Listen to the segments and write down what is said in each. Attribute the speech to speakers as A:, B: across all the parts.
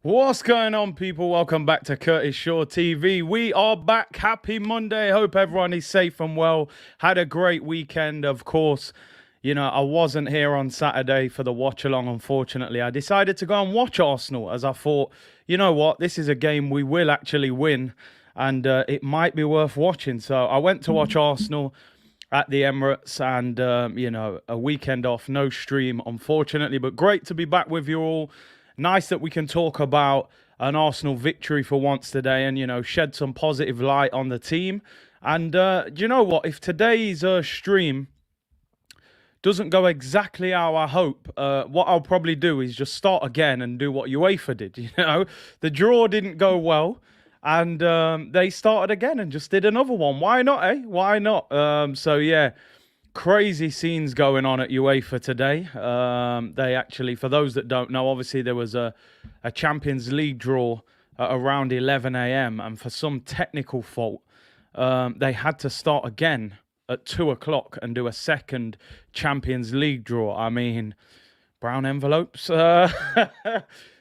A: What's going on, people? Welcome back to Curtis Shaw TV. We are back. Happy Monday. Hope everyone is safe and well. Had a great weekend, of course. You know, I wasn't here on Saturday for the watch-along, unfortunately. I decided to go and watch Arsenal as I thought, you know what, this is a game we will actually win and it might be worth watching. So I went to watch Arsenal at the Emirates and, you know, a weekend off, no stream, unfortunately. But great to be back with you all. Nice that we can talk about an Arsenal victory for once today and, you know, shed some positive light on the team. And do you know what? If today's stream doesn't go exactly how I hope, what I'll probably do is just start again and do what UEFA did. You know, the draw didn't go well and they started again and just did another one. Why not, eh? Why not? So, yeah. Crazy scenes going on at UEFA today. They actually, for those that don't know, obviously there was a Champions League draw at around 11 a.m. and for some technical fault, they had to start again at 2 o'clock and do a second Champions League draw. I mean, brown envelopes.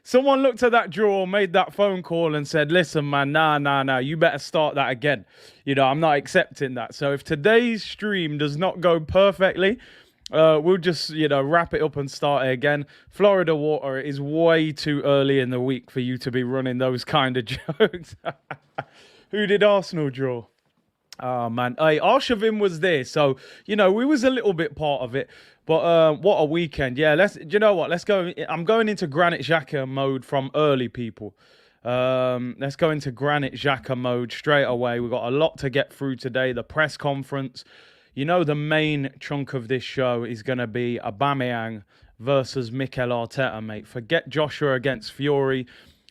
A: Someone looked at that draw, made that phone call and said, listen, man, nah, you better start that again. You know, I'm not accepting that. So if today's stream does not go perfectly, we'll just, you know, wrap it up and start it again. Florida Water, it is way too early in the week for you to be running those kind of jokes. Who did Arsenal draw? Oh, man. Hey, Arshavin was there. So, you know, we was a little bit part of it. But what a weekend. Yeah, do you know what? Let's go. I'm going into Granit Xhaka mode from early, people. Let's go into Granit Xhaka mode straight away. We've got a lot to get through today. The press conference. You know, the main chunk of this show is going to be Aubameyang versus Mikel Arteta, mate. Forget Joshua against Fury.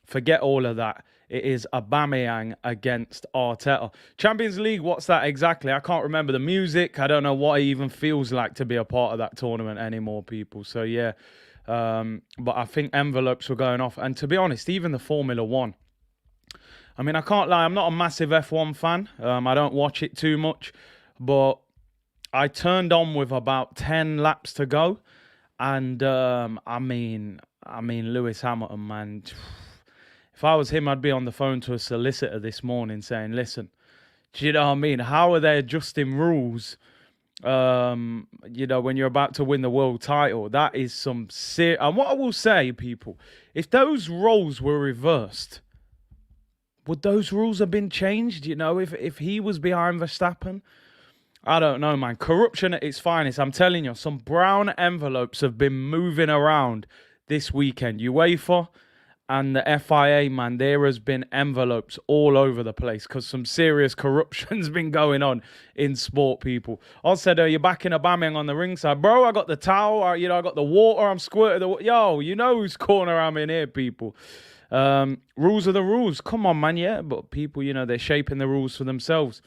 A: Forget all of that. It is Aubameyang against Arteta. Champions League, what's that exactly? I can't remember the music. I don't know what it even feels like to be a part of that tournament anymore, people. So, yeah. But I think envelopes were going off. And to be honest, even the Formula One. I mean, I can't lie. I'm not a massive F1 fan. I don't watch it too much. But I turned on with about 10 laps to go. And, I mean, Lewis Hamilton, man. If I was him, I'd be on the phone to a solicitor this morning saying, listen, do you know what I mean? How are they adjusting rules, you know, when you're about to win the world title? That is some serious... And what I will say, people, if those roles were reversed, would those rules have been changed? You know, if he was behind Verstappen? I don't know, man. Corruption at its finest. I'm telling you, some brown envelopes have been moving around this weekend. UEFA... and the FIA, man, there has been envelopes all over the place because some serious corruption's been going on in sport, people. I said, you're backing Aubameyang on the ringside. Bro, I got the towel, you know, I got the water, I'm squirting the yo, you know whose corner I'm in here, people. Rules are the rules. Come on, man, yeah. But people, you know, they're shaping the rules for themselves.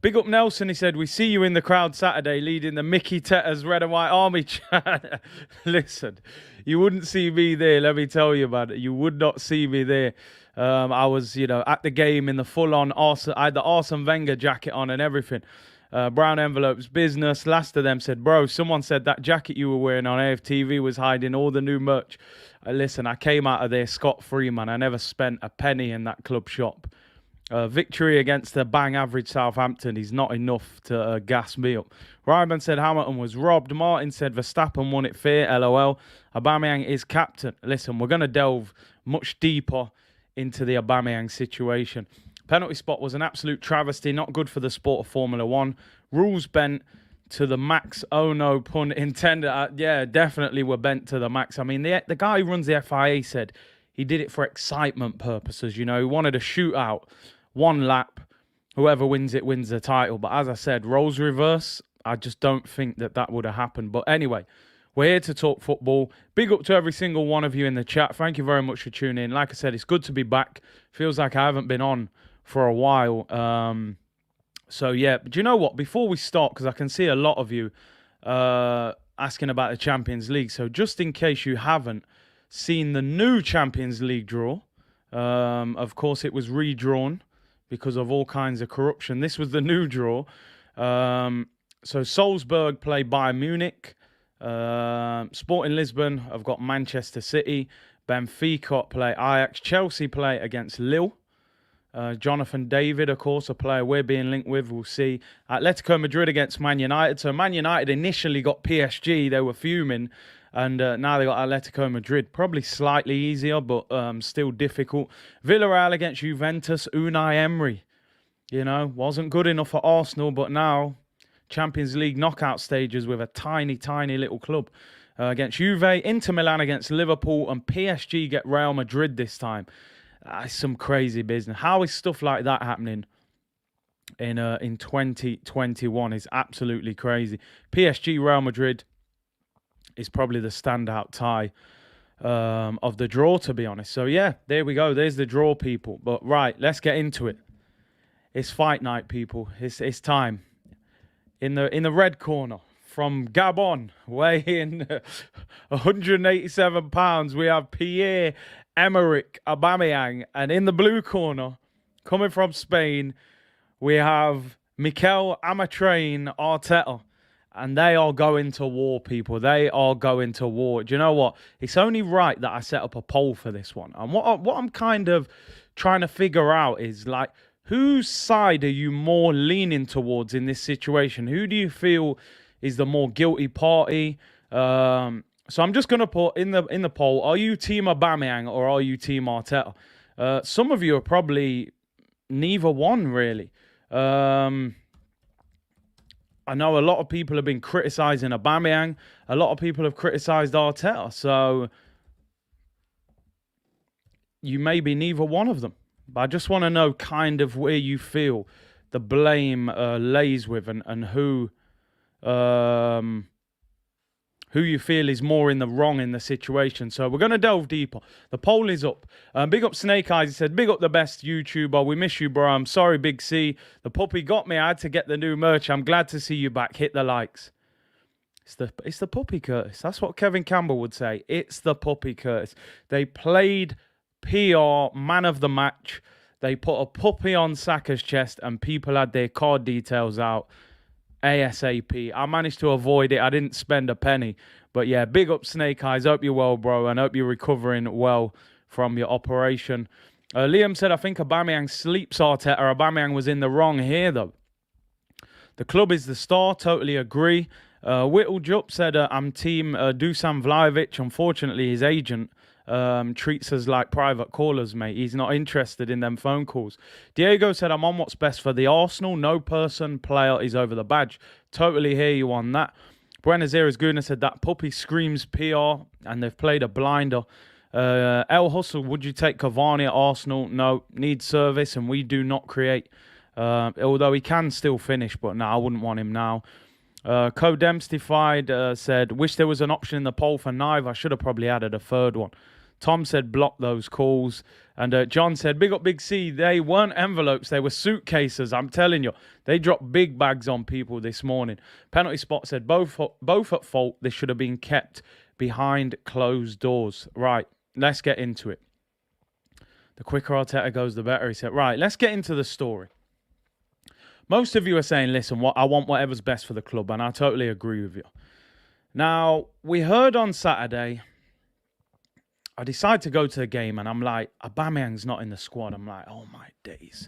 A: Big up Nelson, he said, we see you in the crowd Saturday leading the Mickey Tetters Red and White Army chat. Listen, you wouldn't see me there, let me tell you about it. You would not see me there. I was, you know, at the game in the full-on Arsene, I had the Arsene Wenger jacket on and everything. Brown envelopes, business. Last of them said, bro, someone said that jacket you were wearing on AFTV was hiding all the new merch. Listen, I came out of there scot-free, man. I never spent a penny in that club shop. Victory against the bang average Southampton is not enough to gas me up. Ryman said Hamilton was robbed. Martin said Verstappen won it fair, LOL. Aubameyang is captain. Listen, we're going to delve much deeper into the Aubameyang situation. Penalty spot was an absolute travesty, not good for the sport of Formula One. Rules bent to the max. Oh no, pun intended. Yeah, definitely were bent to the max. I mean, the guy who runs the FIA said he did it for excitement purposes. You know, he wanted a shootout. One lap, whoever wins it wins the title. But as I said, roles reverse, I just don't think that would have happened. But anyway, we're here to talk football. Big up to every single one of you in the chat. Thank you very much for tuning in. Like I said, it's good to be back. Feels like I haven't been on for a while. So yeah, but do you know what? Before we start, because I can see a lot of you asking about the Champions League. So just in case you haven't seen the new Champions League draw. Of course, it was redrawn because of all kinds of corruption. This was the new draw. So Salzburg play Bayern Munich. Sporting Lisbon have got Manchester City. Benfica play Ajax. Chelsea play against Lille. Jonathan David, of course, a player we're being linked with. We'll see. Atletico Madrid against Man United. So Man United initially got PSG. They were fuming. And now they got Atletico Madrid. Probably slightly easier, but still difficult. Villarreal against Juventus. Unai Emery, wasn't good enough for Arsenal, but now Champions League knockout stages with a tiny, tiny little club. Against Juve, Inter Milan against Liverpool, and PSG get Real Madrid this time. That's some crazy business. How is stuff like that happening in 2021 is absolutely crazy. PSG, Real Madrid is probably the standout tie of the draw, to be honest. So, yeah, there we go. There's the draw, people. But, right, let's get into it. It's fight night, people. It's time. In the red corner, from Gabon, weighing 187 pounds, we have Pierre-Emerick Aubameyang. And in the blue corner, coming from Spain, we have Mikel Arteta. And they are going to war, people. They are going to war. Do you know what? It's only right that I set up a poll for this one. And what I'm kind of trying to figure out is, like, whose side are you more leaning towards in this situation? Who do you feel is the more guilty party? So I'm just going to put in the poll, are you Team Aubameyang or are you Team Arteta? Some of you are probably neither one, really. I know a lot of people have been criticising Aubameyang. A lot of people have criticised Arteta. So you may be neither one of them. But I just want to know kind of where you feel the blame lays with and who you feel is more in the wrong in the situation. So we're going to delve deeper. The poll is up. Big up Snake Eyes. He said, big up the best YouTuber. We miss you, bro. I'm sorry, Big C. The puppy got me. I had to get the new merch. I'm glad to see you back. Hit the likes. It's the puppy, Curtis. That's what Kevin Campbell would say. It's the puppy, Curtis. They played PR man of the match. They put a puppy on Saka's chest and people had their card details out ASAP. I managed to avoid it. I didn't spend a penny. But yeah, big up Snake Eyes. Hope you're well, bro, and hope you're recovering well from your operation. Liam said, I think Aubameyang sleeps Arteta. Aubameyang was in the wrong here, though. The club is the star. Totally agree. Whittle Jupp said, I'm team Dusan Vlahovic. Unfortunately, his agent treats us like private callers, mate. He's not interested in them phone calls. Diego said, I'm on what's best for the Arsenal. No person, player is over the badge. Totally hear you on that. Buenos Aires Guna said, that puppy screams PR and they've played a blinder. El Hustle, would you take Cavani at Arsenal? No, needs service and we do not create. Although he can still finish, but no, I wouldn't want him now. Codemstified said, wish there was an option in the poll for Knive. I should have probably added a third one. Tom said, block those calls. And John said, big up Big C. They weren't envelopes. They were suitcases. I'm telling you. They dropped big bags on people this morning. Penalty Spot said, both at fault. They should have been kept behind closed doors. Right, let's get into it. The quicker Arteta goes, the better. He said, right, let's get into the story. Most of you are saying, listen, I want whatever's best for the club. And I totally agree with you. Now, we heard on Saturday, I decided to go to the game and I'm like, Aubameyang's not in the squad. I'm like, oh my days.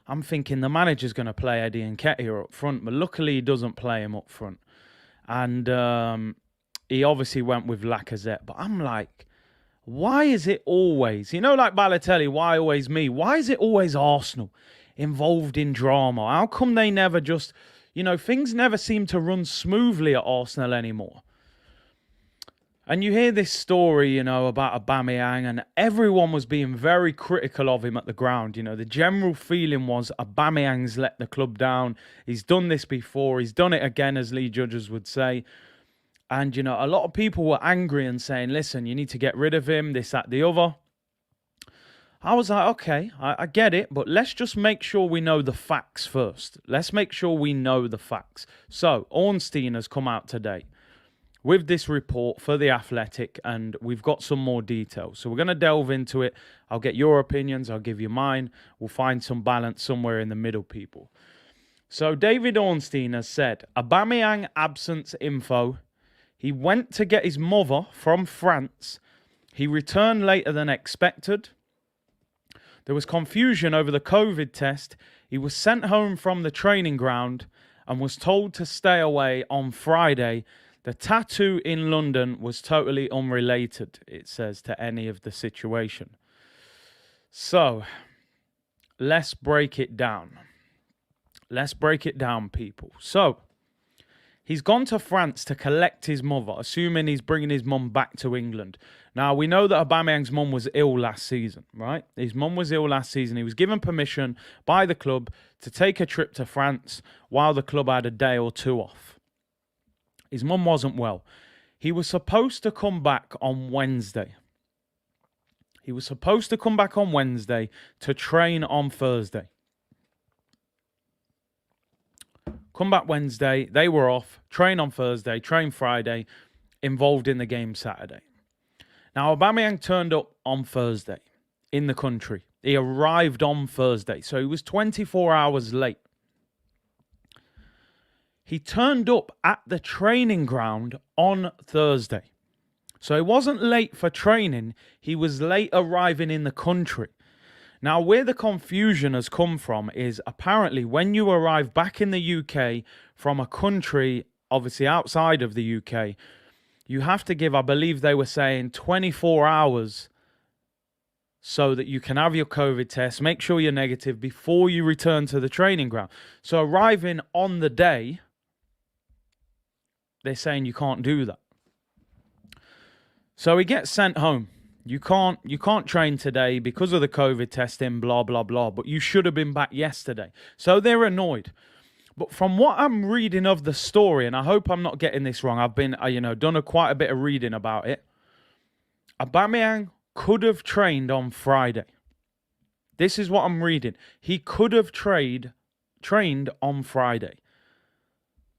A: I'm thinking the manager's going to play Eddie Nketiah up front, but luckily he doesn't play him up front. And he obviously went with Lacazette. But I'm like, why is it always, like Balotelli, why always me? Why is it always Arsenal involved in drama? How come they never just, things never seem to run smoothly at Arsenal anymore? And you hear this story, about Aubameyang, and everyone was being very critical of him at the ground. The general feeling was Aubameyang's let the club down. He's done this before. He's done it again, as Lee Judges would say. And, a lot of people were angry and saying, listen, you need to get rid of him, this, that, the other. I was like, okay, I get it, but let's just make sure we know the facts first. Let's make sure we know the facts. So, Ornstein has come out today with this report for The Athletic, and we've got some more details. So we're going to delve into it. I'll get your opinions. I'll give you mine. We'll find some balance somewhere in the middle, people. So David Ornstein has said, Aubameyang absence info. He went to get his mother from France. He returned later than expected. There was confusion over the COVID test. He was sent home from the training ground and was told to stay away on Friday. The tattoo in London was totally unrelated, it says, to any of the situation. So, let's break it down. Let's break it down, people. So, he's gone to France to collect his mother, assuming he's bringing his mum back to England. Now, we know that Aubameyang's mum was ill last season, right? His mum was ill last season. He was given permission by the club to take a trip to France while the club had a day or two off. His mum wasn't well. He was supposed to come back on Wednesday. He was supposed to come back on Wednesday to train on Thursday. Come back Wednesday, they were off, train on Thursday, train Friday, involved in the game Saturday. Now, Aubameyang turned up on Thursday in the country. He arrived on Thursday, so he was 24 hours late. He turned up at the training ground on Thursday. So he wasn't late for training, he was late arriving in the country. Now, where the confusion has come from is apparently when you arrive back in the UK from a country, obviously outside of the UK, you have to give, I believe they were saying, 24 hours so that you can have your COVID test, make sure you're negative before you return to the training ground. So arriving on the day, they're saying you can't do that. So he gets sent home. You can't train today because of the COVID testing, blah, blah, blah. But you should have been back yesterday. So they're annoyed. But from what I'm reading of the story, and I hope I'm not getting this wrong, I've been, done quite a bit of reading about it. Aubameyang could have trained on Friday. This is what I'm reading. He could have trained on Friday.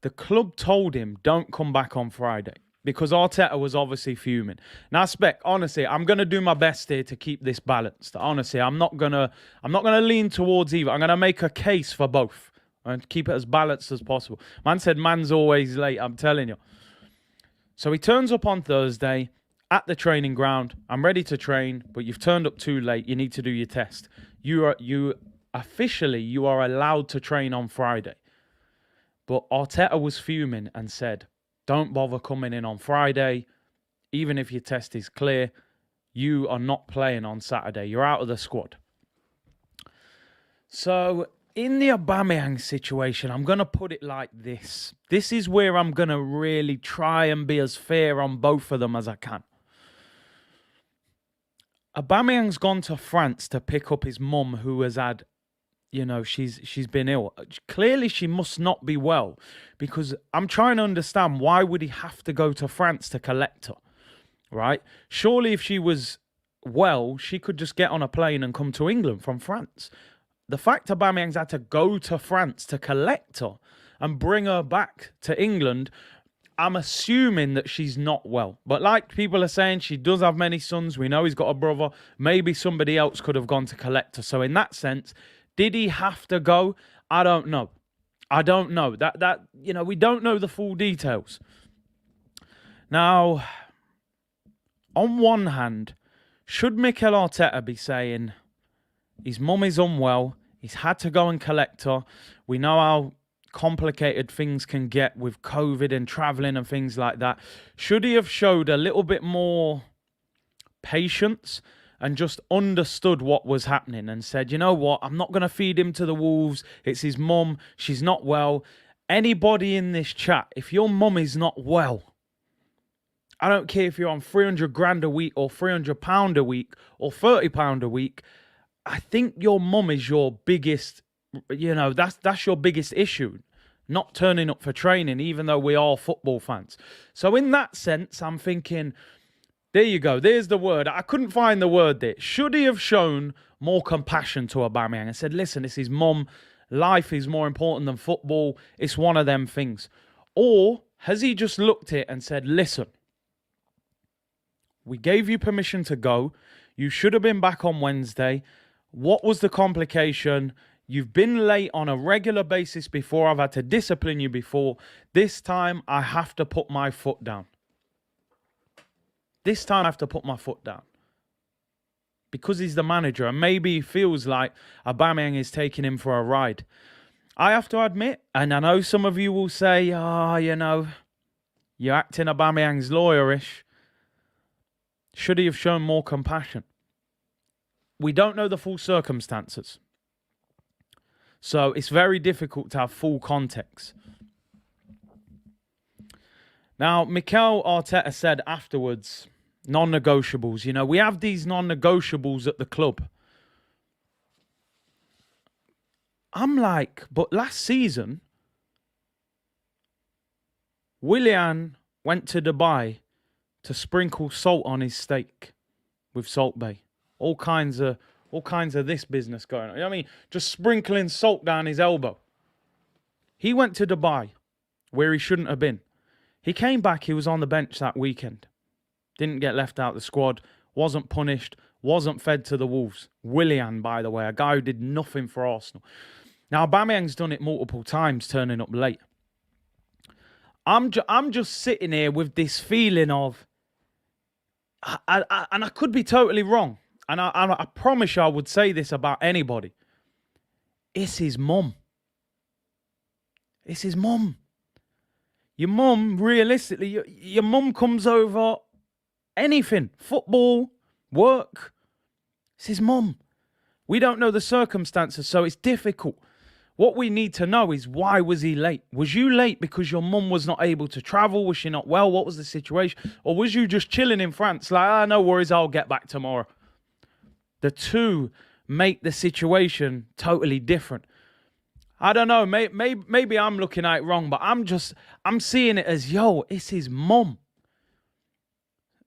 A: The club told him, don't come back on Friday. Because Arteta was obviously fuming. Now, Spec, honestly, I'm going to do my best here to keep this balanced. Honestly, I'm not going to lean towards either. I'm going to make a case for both and keep it as balanced as possible. Man said man's always late, I'm telling you. So he turns up on Thursday at the training ground. I'm ready to train, but you've turned up too late. You need to do your test. You are allowed to train on Friday. But Arteta was fuming and said, don't bother coming in on Friday. Even if your test is clear, you are not playing on Saturday. You're out of the squad. So, in the Aubameyang situation, I'm going to put it like this. This is where I'm going to really try and be as fair on both of them as I can. Aubameyang's gone to France to pick up his mum who has had, she's been ill. Clearly, she must not be well because I'm trying to understand why would he have to go to France to collect her, right? Surely if she was well, she could just get on a plane and come to England from France. The fact Aubameyang's had to go to France to collect her and bring her back to England, I'm assuming that she's not well. But like people are saying, she does have many sons. We know he's got a brother. Maybe somebody else could have gone to collect her. So in that sense, did he have to go? I don't know. We don't know the full details. Now, on one hand, should Mikel Arteta be saying his mum is unwell, he's had to go and collect her. We know how complicated things can get with COVID and travelling and things like that. Should he have showed a little bit more patience and just understood what was happening and said, you know what, I'm not going to feed him to the wolves. It's his mum. She's not well. Anybody in this chat, if your mum is not well, I don't care if you're on 300 grand a week or 300 pound a week or 30 pound a week. I think your mum is your biggest, that's your biggest issue. Not turning up for training, even though we are football fans. So in that sense, I'm thinking, there you go. There's the word. I couldn't find the word there. Should he have shown more compassion to Aubameyang and said, listen, it's his mum. Life is more important than football. It's one of them things. Or Has he just looked at it and said, listen, we gave you permission to go. You should have been back on Wednesday. What was the complication? You've been late on a regular basis before. I've had to discipline you before. This time, I have to put my foot down. This time, I have to put my foot down. Because he's the manager, and maybe he feels like Aubameyang is taking him for a ride. I have to admit, and I know some of you will say, you're acting Aubameyang's lawyerish. Should he have shown more compassion? We don't know the full circumstances. So it's very difficult to have full context. Now, Mikel Arteta said afterwards, non-negotiables. We have these non-negotiables at the club. I'm like, but last season, Willian went to Dubai to sprinkle salt on his steak with Salt Bay. All kinds of this business going on. You know what I mean? Just sprinkling salt down his elbow. He went to Dubai, where he shouldn't have been. He came back, he was on the bench that weekend. Didn't get left out of the squad, wasn't punished, wasn't fed to the Wolves. Willian, by the way, a guy who did nothing for Arsenal. Now, Aubameyang's done it multiple times, turning up late. I'm just sitting here with this feeling of, and I could be totally wrong, and I promise you I would say this about anybody. It's his mum. It's his mum. Your mum, realistically, your mum comes over anything. Football, work. It's his mum. We don't know the circumstances, so it's difficult. What we need to know is, why was he late? Was you late because your mum was not able to travel? Was she not well? What was the situation? Or was you just chilling in France like, no worries, I'll get back tomorrow? The two make the situation totally different. I don't know, maybe I'm looking at it wrong, but I'm seeing it as, it's his mum.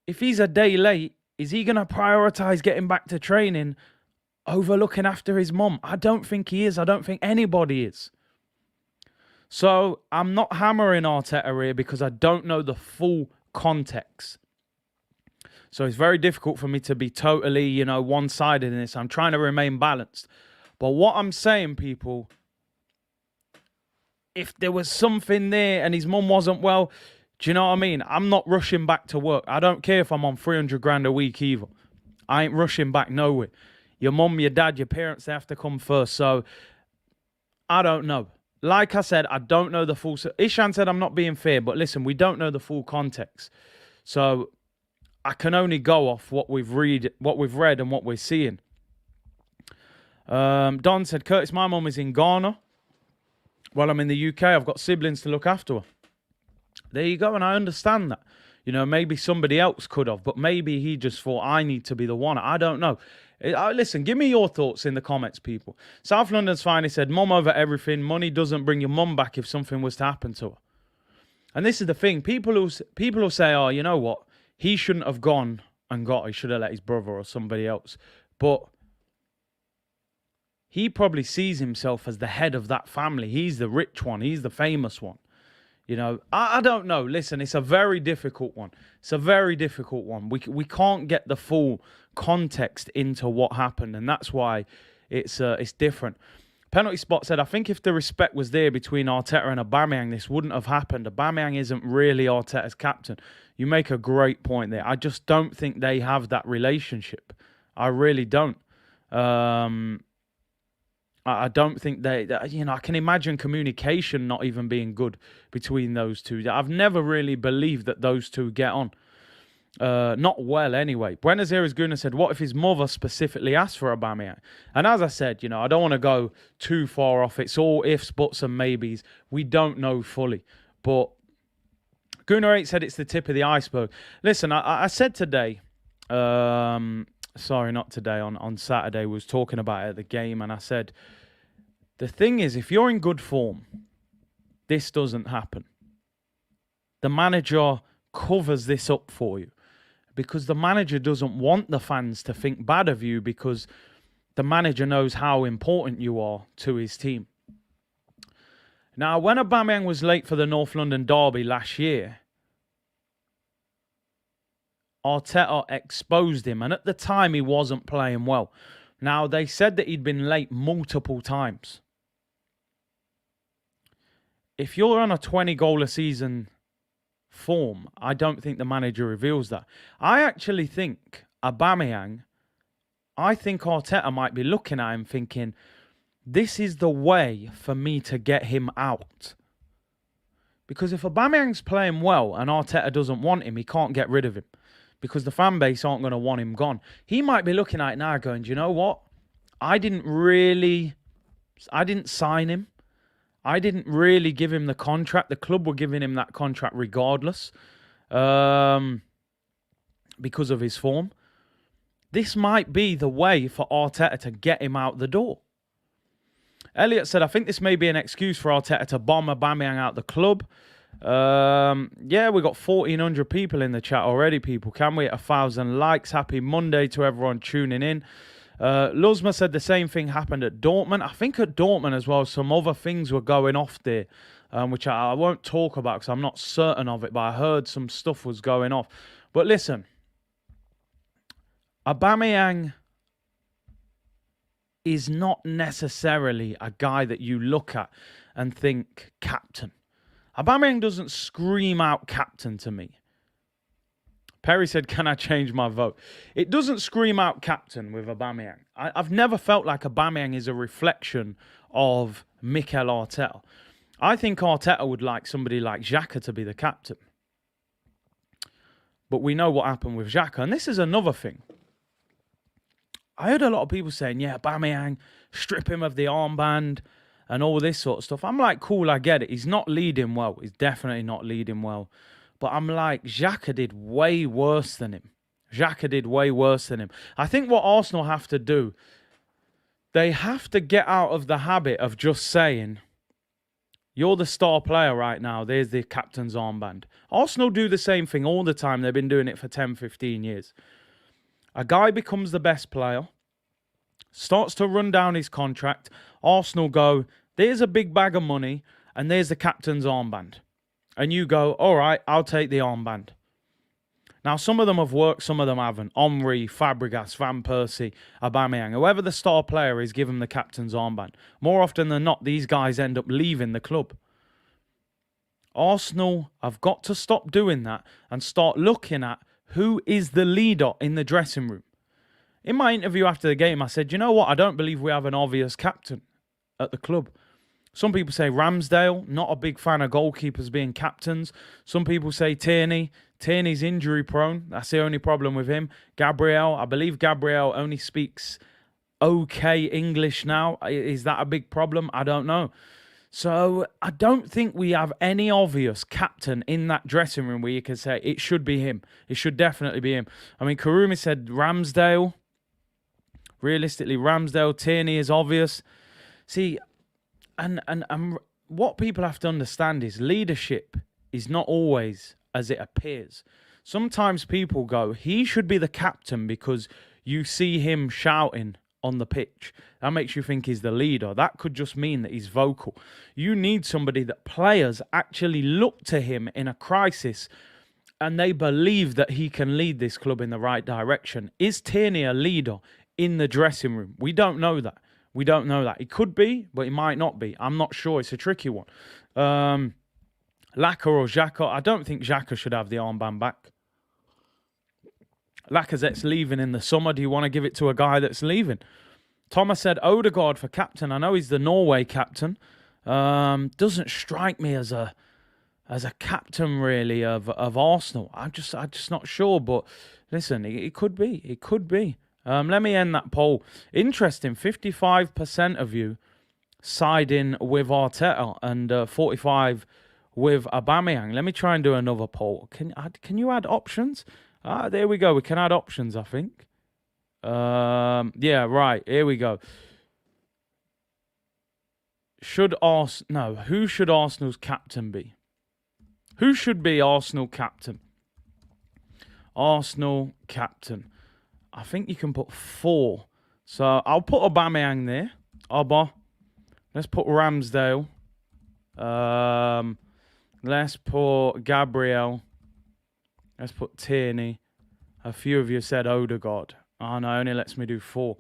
A: If he's a day late, is he going to prioritise getting back to training over looking after his mum? I don't think he is. I don't think anybody is. So I'm not hammering Arteta here because I don't know the full context. So it's very difficult for me to be totally, one-sided in this. I'm trying to remain balanced. But what I'm saying, people, if there was something there and his mum wasn't well, do you know what I mean? I'm not rushing back to work. I don't care if I'm on 300 grand a week either. I ain't rushing back nowhere. Your mum, your dad, your parents, they have to come first. So, I don't know. Like I said, I don't know the full... Ishan said I'm not being fair, but listen, we don't know the full context. So, I can only go off what we've read and what we're seeing. Don said, Curtis, my mum is in Ghana. While I'm in the UK, I've got siblings to look after her. There you go, and I understand that. Maybe somebody else could have, but maybe he just thought, I need to be the one. I don't know. Listen, give me your thoughts in the comments, people. South London's Finest said, mum over everything. Money doesn't bring your mum back if something was to happen to her. And this is the thing. People who say, oh, you know what? He shouldn't have gone and got. He should have let his brother or somebody else. But he probably sees himself as the head of that family. He's the rich one. He's the famous one. I don't know. Listen, it's a very difficult one. It's a very difficult one. We can't get the full context into what happened, and that's why it's different. Penalty Spot said, I think if the respect was there between Arteta and Aubameyang, this wouldn't have happened. Aubameyang isn't really Arteta's captain. You make a great point there. I just don't think they have that relationship. I really don't. I don't think I can imagine communication not even being good between those two. I've never really believed that those two get on. Not well, anyway. Buenos Aires Guna said, what if his mother specifically asked for Aubameyang? And as I said, I don't want to go too far off. It's all ifs, buts, and maybes. We don't know fully. But Guna8 said it's the tip of the iceberg. Listen, I said today... Sorry, not today. On Saturday, we was talking about it at the game, and I said, the thing is, if you're in good form, this doesn't happen. The manager covers this up for you because the manager doesn't want the fans to think bad of you because the manager knows how important you are to his team. Now, when Aubameyang was late for the North London derby last year, Arteta exposed him, and at the time he wasn't playing well. Now, they said that he'd been late multiple times. If you're on a 20-goal a season form, I don't think the manager reveals that. I actually think Aubameyang, I think Arteta might be looking at him thinking, this is the way for me to get him out. Because if Aubameyang's playing well and Arteta doesn't want him, he can't get rid of him. Because the fan base aren't going to want him gone. He might be looking at it now going, do you know what? I didn't sign him. I didn't really give him the contract. The club were giving him that contract regardless. Because of his form. This might be the way for Arteta to get him out the door. Elliot said, I think this may be an excuse for Arteta to bomb Aubameyang out the club. Yeah, we got 1,400 people in the chat already, people. Can we hit 1,000 likes? Happy Monday to everyone tuning in. Luzma said the same thing happened at Dortmund. I think at Dortmund as well, some other things were going off there, which I won't talk about because I'm not certain of it, but I heard some stuff was going off. But listen, Aubameyang is not necessarily a guy that you look at and think captain. Aubameyang doesn't scream out captain to me. Perry said, can I change my vote? It doesn't scream out captain with Aubameyang. I've never felt like Aubameyang is a reflection of Mikel Arteta. I think Arteta would like somebody like Xhaka to be the captain. But we know what happened with Xhaka. And this is another thing. I heard a lot of people saying, yeah, Aubameyang, strip him of the armband and all this sort of stuff. I'm like, cool, I get it. He's not leading well. He's definitely not leading well. But I'm like, Xhaka did way worse than him. Xhaka did way worse than him. I think what Arsenal have to do, they have to get out of the habit of just saying, you're the star player right now. There's the captain's armband. Arsenal do the same thing all the time. They've been doing it for 10, 15 years. A guy becomes the best player, starts to run down his contract. Arsenal go, there's a big bag of money, and there's the captain's armband. And you go, all right, I'll take the armband. Now, some of them have worked, some of them haven't. Omri, Fabregas, Van Persie, Aubameyang. Whoever the star player is, give them the captain's armband. More often than not, these guys end up leaving the club. Arsenal have got to stop doing that and start looking at who is the leader in the dressing room. In my interview after the game, I said, you know what? I don't believe we have an obvious captain at the club. Some people say Ramsdale, not a big fan of goalkeepers being captains. Some people say Tierney. Tierney's injury prone. That's the only problem with him. Gabriel, I believe Gabriel only speaks okay English now. Is that a big problem? I don't know. So I don't think we have any obvious captain in that dressing room where you can say it should be him. It should definitely be him. I mean, Karumi said Ramsdale. Realistically, Ramsdale, Tierney is obvious. See, and what people have to understand is leadership is not always as it appears. Sometimes people go, he should be the captain because you see him shouting on the pitch. That makes you think he's the leader. That could just mean that he's vocal. You need somebody that players actually look to him in a crisis and they believe that he can lead this club in the right direction. Is Tierney a leader in the dressing room? We don't know that. We don't know that. He could be, but he might not be. I'm not sure. It's a tricky one. Laka or Xhaka. I don't think Xhaka should have the armband back. Lacazette's leaving in the summer. Do you want to give it to a guy that's leaving? Thomas said Odegaard for captain. I know he's the Norway captain. Doesn't strike me as a captain really of Arsenal. I'm just not sure. But listen, it could be. It could be. Let me end that poll. Interesting. 55% of you siding with Arteta and 45% with Aubameyang. Let me try and do another poll. Can you add options? There we go. We can add options, I think. Yeah, right. Here we go. Who should Arsenal's captain be? Who should be Arsenal captain? Arsenal captain. I think you can put 4. So I'll put Aubameyang there. Let's put Ramsdale. Let's put Gabriel. Let's put Tierney. A few of you said Odegaard. Oh, no, only lets me do 4.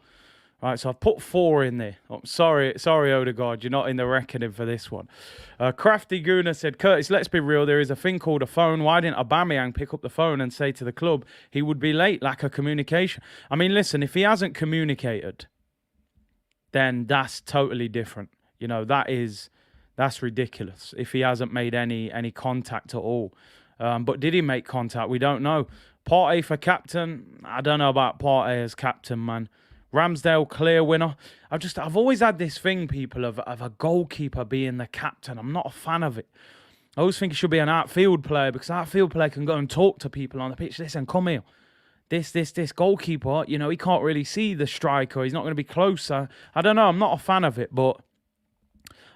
A: Right, so I've put 4 in there. Oh, sorry, Odegaard, you're not in the reckoning for this one. Crafty Gooner said, Curtis, let's be real. There is a thing called a phone. Why didn't Aubameyang pick up the phone and say to the club he would be late? Lack of communication. I mean, listen, if he hasn't communicated, then that's totally different. You know, that's ridiculous if he hasn't made any contact at all. But did he make contact? We don't know. Partey for captain. I don't know about Partey as captain, man. Ramsdale, clear winner. I've always had this thing, people, of a goalkeeper being the captain. I'm not a fan of it. I always think he should be an outfield player because outfield player can go and talk to people on the pitch. Listen, come here. This goalkeeper, you know, he can't really see the striker. He's not going to be closer. I don't know. I'm not a fan of it, but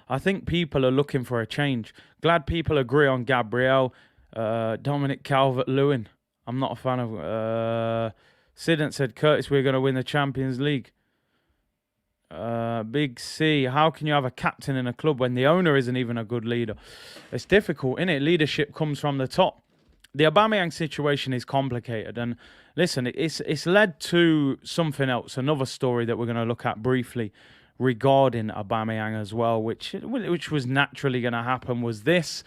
A: I think people are looking for a change. Glad people agree on Gabriel. Dominic Calvert-Lewin. I'm not a fan of... Sidant said, Curtis, we're going to win the Champions League. Big C, how can you have a captain in a club when the owner isn't even a good leader? It's difficult, innit? Leadership comes from the top. The Aubameyang situation is complicated. And listen, it's led to something else, another story that we're going to look at briefly regarding Aubameyang as well, which was naturally going to happen, was this.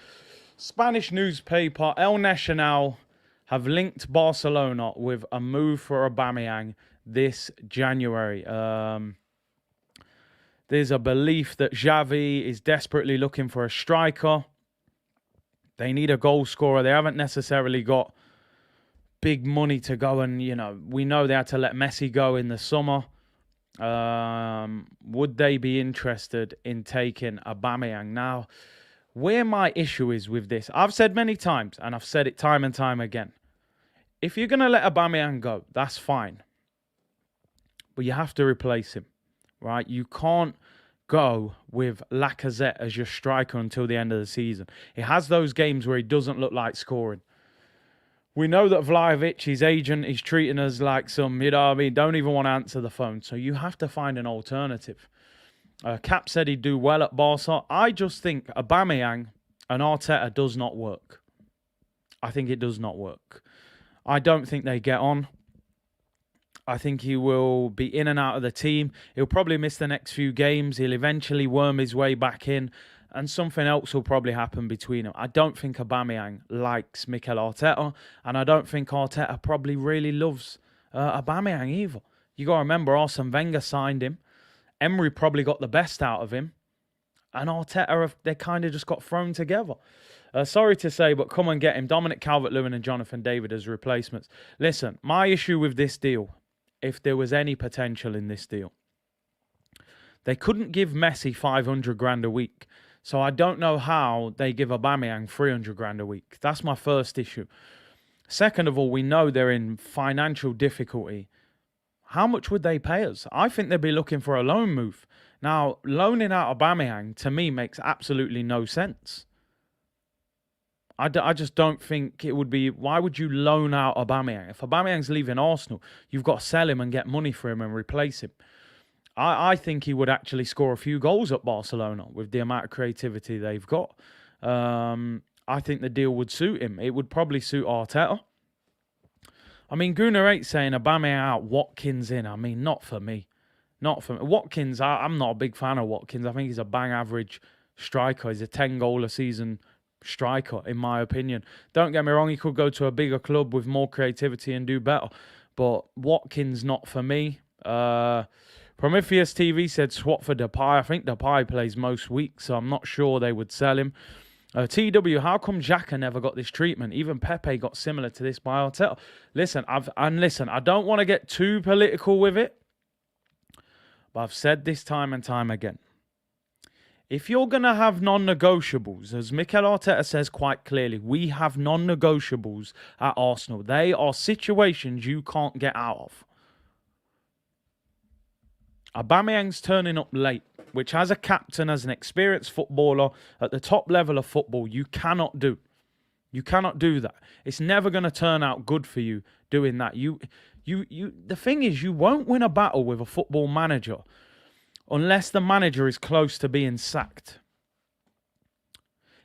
A: Spanish newspaper El Nacional have linked Barcelona with a move for Aubameyang this January. There's a belief that Xavi is desperately looking for a striker. They need a goal scorer. They haven't necessarily got big money to go and, you know, we know they had to let Messi go in the summer. Would they be interested in taking Aubameyang? Now, where my issue is with this, I've said many times, and I've said it time and time again. If you're going to let Aubameyang go, that's fine. But you have to replace him, right? You can't go with Lacazette as your striker until the end of the season. He has those games where he doesn't look like scoring. We know that Vlahovic, his agent, is treating us like some, you know what I mean, don't even want to answer the phone. So you have to find an alternative. Cap said he'd do well at Barca. I just think Aubameyang and Arteta does not work. I think it does not work. I don't think they get on. I think he will be in and out of the team. He'll probably miss the next few games. He'll eventually worm his way back in. And something else will probably happen between them. I don't think Aubameyang likes Mikel Arteta. And I don't think Arteta probably really loves Aubameyang either. You got to remember, Arsene Wenger signed him. Emery probably got the best out of him. And Arteta, they kind of just got thrown together. Sorry to say, but come and get him. Dominic Calvert-Lewin and Jonathan David as replacements. Listen, my issue with this deal, if there was any potential in this deal, they couldn't give Messi 500 grand a week. So I don't know how they give Aubameyang 300 grand a week. That's my first issue. Second of all, we know they're in financial difficulty. How much would they pay us? I think they'd be looking for a loan move. Now, loaning out Aubameyang, to me, makes absolutely no sense. I just don't think it would be... Why would you loan out Aubameyang? If Aubameyang's leaving Arsenal, you've got to sell him and get money for him and replace him. I think he would actually score a few goals at Barcelona with the amount of creativity they've got. I think the deal would suit him. It would probably suit Arteta. I mean, Gunnar 8 saying Aubameyang out, Watkins in. I mean, not for me. Not for me. Watkins, I'm not a big fan of Watkins. I think he's a bang average striker. He's a 10-goal-a-season striker, in my opinion. Don't get me wrong, he could go to a bigger club with more creativity and do better. But Watkins, not for me. Prometheus TV said swap for Depay. I think Depay plays most weeks, so I'm not sure they would sell him. TW, how come Xhaka never got this treatment? Even Pepe got similar to this by Arteta. Listen, I don't want to get too political with it, but I've said this time and time again. If you're going to have non-negotiables, as Mikel Arteta says quite clearly, we have non-negotiables at Arsenal. They are situations you can't get out of. Aubameyang's turning up late, which as a captain, as an experienced footballer at the top level of football, you cannot do. You cannot do that. It's never going to turn out good for you doing that. The thing is, you won't win a battle with a football manager unless the manager is close to being sacked.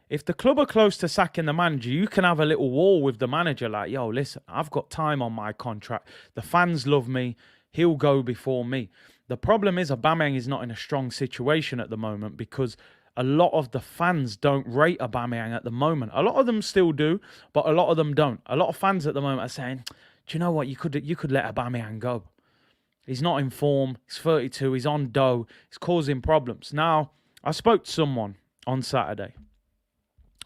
A: if the club are close to sacking the manager, you can have a little war with the manager like, yo, listen, I've got time on my contract. The fans love me. He'll go before me. The problem is Aubameyang is not in a strong situation at the moment because a lot of the fans don't rate Aubameyang at the moment. A lot of them still do, but a lot of them don't. A lot of fans at the moment are saying, do you know what? You could let Aubameyang go. He's not in form. He's 32. He's on dough. He's causing problems. Now, I spoke to someone on Saturday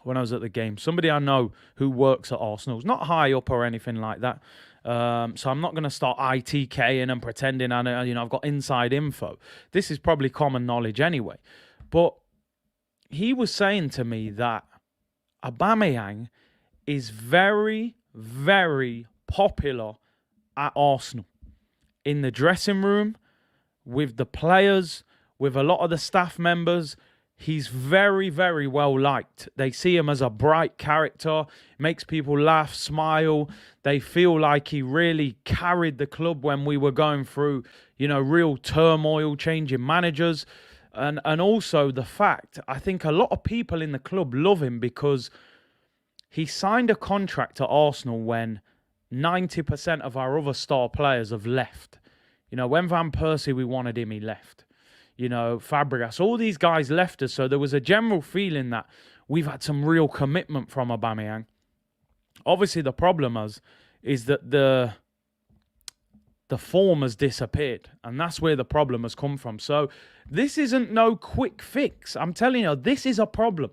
A: when I was at the game. Somebody I know who works at Arsenal. It's not high up or anything like that. So I'm not going to start ITKing and pretending I've got inside info. This is probably common knowledge anyway. But he was saying to me that Aubameyang is very, very popular at Arsenal. In the dressing room, with the players, with a lot of the staff members. He's very, very well liked. They see him as a bright character, makes people laugh, smile. They feel like he really carried the club when we were going through, real turmoil, changing managers. And also the fact, I think a lot of people in the club love him because he signed a contract at Arsenal when 90% of our other star players have left. When Van Persie, we wanted him, he left. Fabregas, all these guys left us. So there was a general feeling that we've had some real commitment from Aubameyang. Obviously, the problem is that the form has disappeared. And that's where the problem has come from. So this isn't no quick fix. I'm telling you, this is a problem.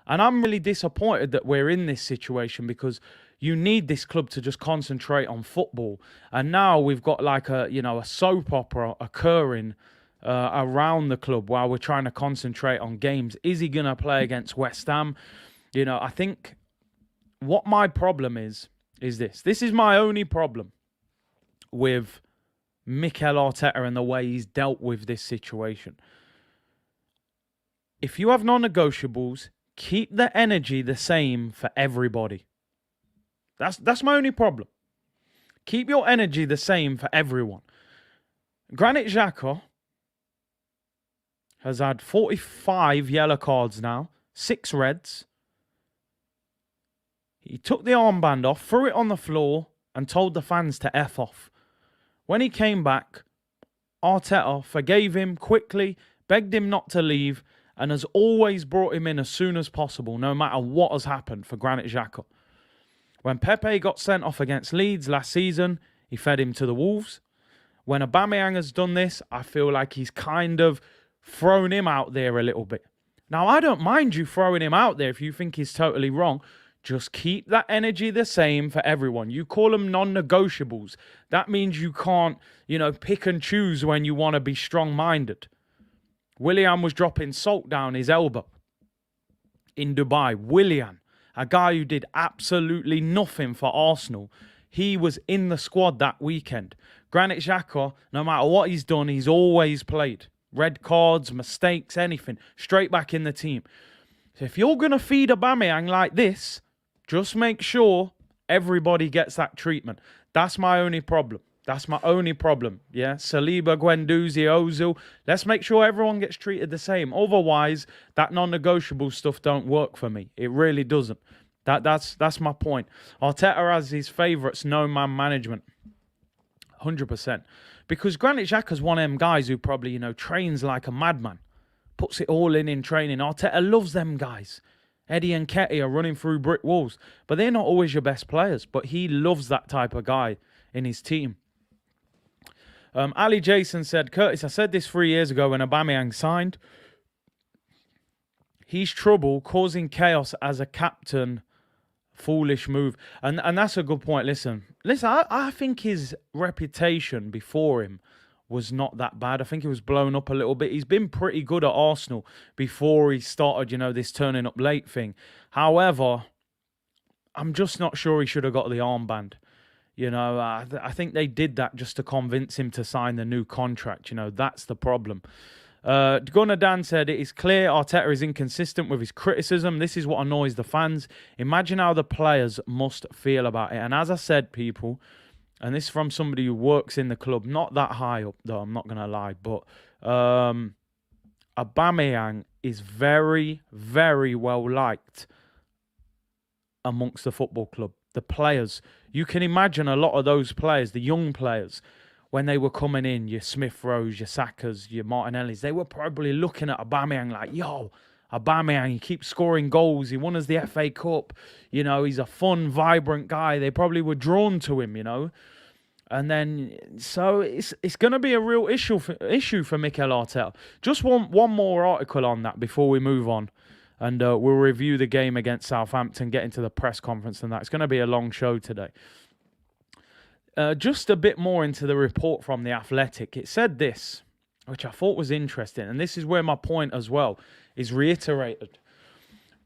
A: And I'm really disappointed that we're in this situation because you need this club to just concentrate on football. And now we've got like a soap opera occurring around the club while we're trying to concentrate on games. Is he going to play against West Ham? I think what my problem is this. This is my only problem with Mikel Arteta and the way he's dealt with this situation. If you have non-negotiables, keep the energy the same for everybody. That's my only problem. Keep your energy the same for everyone. Granit Xhaka has had 45 yellow cards now, 6 reds. He took the armband off, threw it on the floor, and told the fans to F off. When he came back, Arteta forgave him quickly, begged him not to leave, and has always brought him in as soon as possible, no matter what has happened for Granit Xhaka. When Pepe got sent off against Leeds last season, he fed him to the Wolves. When Aubameyang has done this, I feel like he's kind of thrown him out there a little bit. Now, I don't mind you throwing him out there if you think he's totally wrong. Just keep that energy the same for everyone. You call them non-negotiables. That means you can't, pick and choose when you want to be strong-minded. Willian was dropping salt down his elbow in Dubai. Willian, a guy who did absolutely nothing for Arsenal. He was in the squad that weekend. Granit Xhaka, no matter what he's done, he's always played. Red cards, mistakes, anything. Straight back in the team. So if you're going to feed Aubameyang like this, just make sure everybody gets that treatment. That's my only problem. Yeah, Saliba, Guendouzi, Ozil. Let's make sure everyone gets treated the same. Otherwise, that non-negotiable stuff don't work for me. It really doesn't. That's my point. Arteta has his favourites, no man management. 100%. Because Granit Xhaka's one of them guys who probably, trains like a madman. Puts it all in training. Arteta loves them guys. Eddie and Ketty are running through brick walls. But they're not always your best players. But he loves that type of guy in his team. Ali Jason said, Curtis, I said this 3 years ago when Aubameyang signed. He's trouble, causing chaos as a captain. Foolish move. And that's a good point. Listen, I think his reputation before him was not that bad. I think he was blown up a little bit. He's been pretty good at Arsenal before he started, this turning up late thing. However, I'm just not sure he should have got the armband. I think they did that just to convince him to sign the new contract. That's the problem. Gunnar Dan said, it is clear Arteta is inconsistent with his criticism. This is what annoys the fans. Imagine how the players must feel about it. And as I said, people, and this is from somebody who works in the club, not that high up, though, I'm not going to lie, but Aubameyang is very, very well liked amongst the football club. The players, you can imagine a lot of those players, the young players, when they were coming in, your Smith Rowes, your Sakas, your Martinellis, they were probably looking at Aubameyang like, yo, Aubameyang, he keeps scoring goals. He won us the FA Cup. You know, he's a fun, vibrant guy. They probably were drawn to him, you know. And then, so it's going to be a real issue for Mikel Arteta. Just one more article on that before we move on. And we'll review the game against Southampton, get into the press conference and that. It's going to be a long show today. Just a bit more into the report from The Athletic. It said this, which I thought was interesting. And this is where my point as well is reiterated.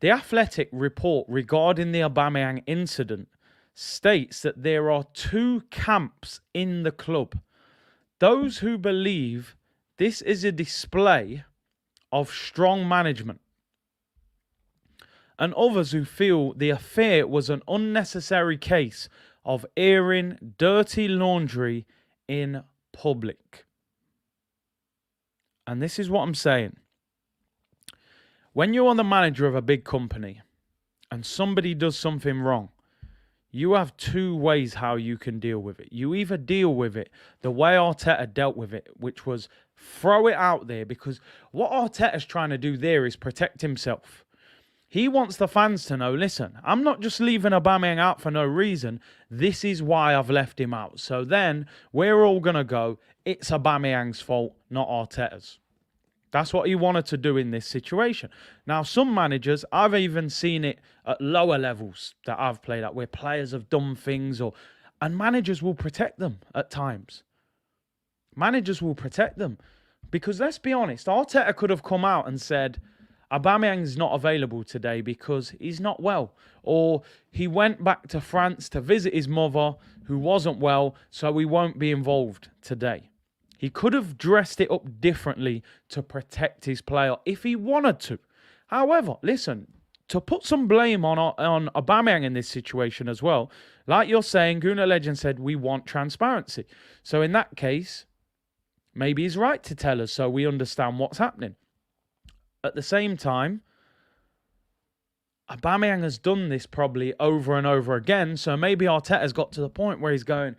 A: The Athletic report regarding the Aubameyang incident states that there are two camps in the club. Those who believe this is a display of strong management, and others who feel the affair was an unnecessary case of airing dirty laundry in public. And this is what I'm saying. When you're the manager of a big company and somebody does something wrong, you have two ways how you can deal with it. You either deal with it the way Arteta dealt with it, which was throw it out there, because what Arteta's trying to do there is protect himself. He wants the fans to know, listen, I'm not just leaving Aubameyang out for no reason. This is why I've left him out. So then we're all going to go, it's Aubameyang's fault, not Arteta's. That's what he wanted to do in this situation. Now, some managers, I've even seen it at lower levels that I've played at, where players have done things, and managers will protect them at times. Managers will protect them. Because let's be honest, Arteta could have come out and said, Aubameyang's not available today because he's not well. Or he went back to France to visit his mother who wasn't well, so he won't be involved today. He could have dressed it up differently to protect his player if he wanted to. However, listen, to put some blame on Aubameyang in this situation as well, like you're saying, Gunnar Legend said, we want transparency. So in that case, maybe he's right to tell us so we understand what's happening. At the same time, Aubameyang has done this probably over and over again, so maybe Arteta's got to the point where he's going,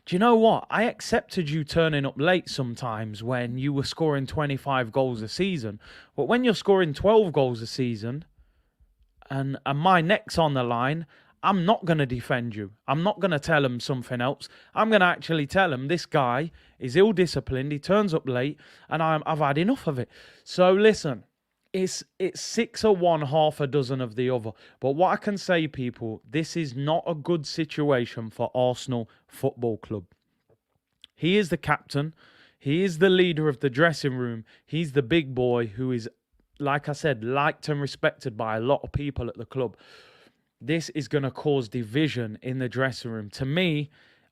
A: do you know what? I accepted you turning up late sometimes when you were scoring 25 goals a season. But when you're scoring 12 goals a season and my neck's on the line, I'm not going to defend you. I'm not going to tell him something else. I'm going to actually tell him this guy is ill-disciplined. He turns up late and I've had enough of it. So listen, it's 6 of one, half a dozen of the other. But what I can say, people, this is not a good situation for Arsenal Football Club. He is the captain. He is the leader of the dressing room. He's the big boy who is, like I said, liked and respected by a lot of people at the club. This is going to cause division in the dressing room. To me,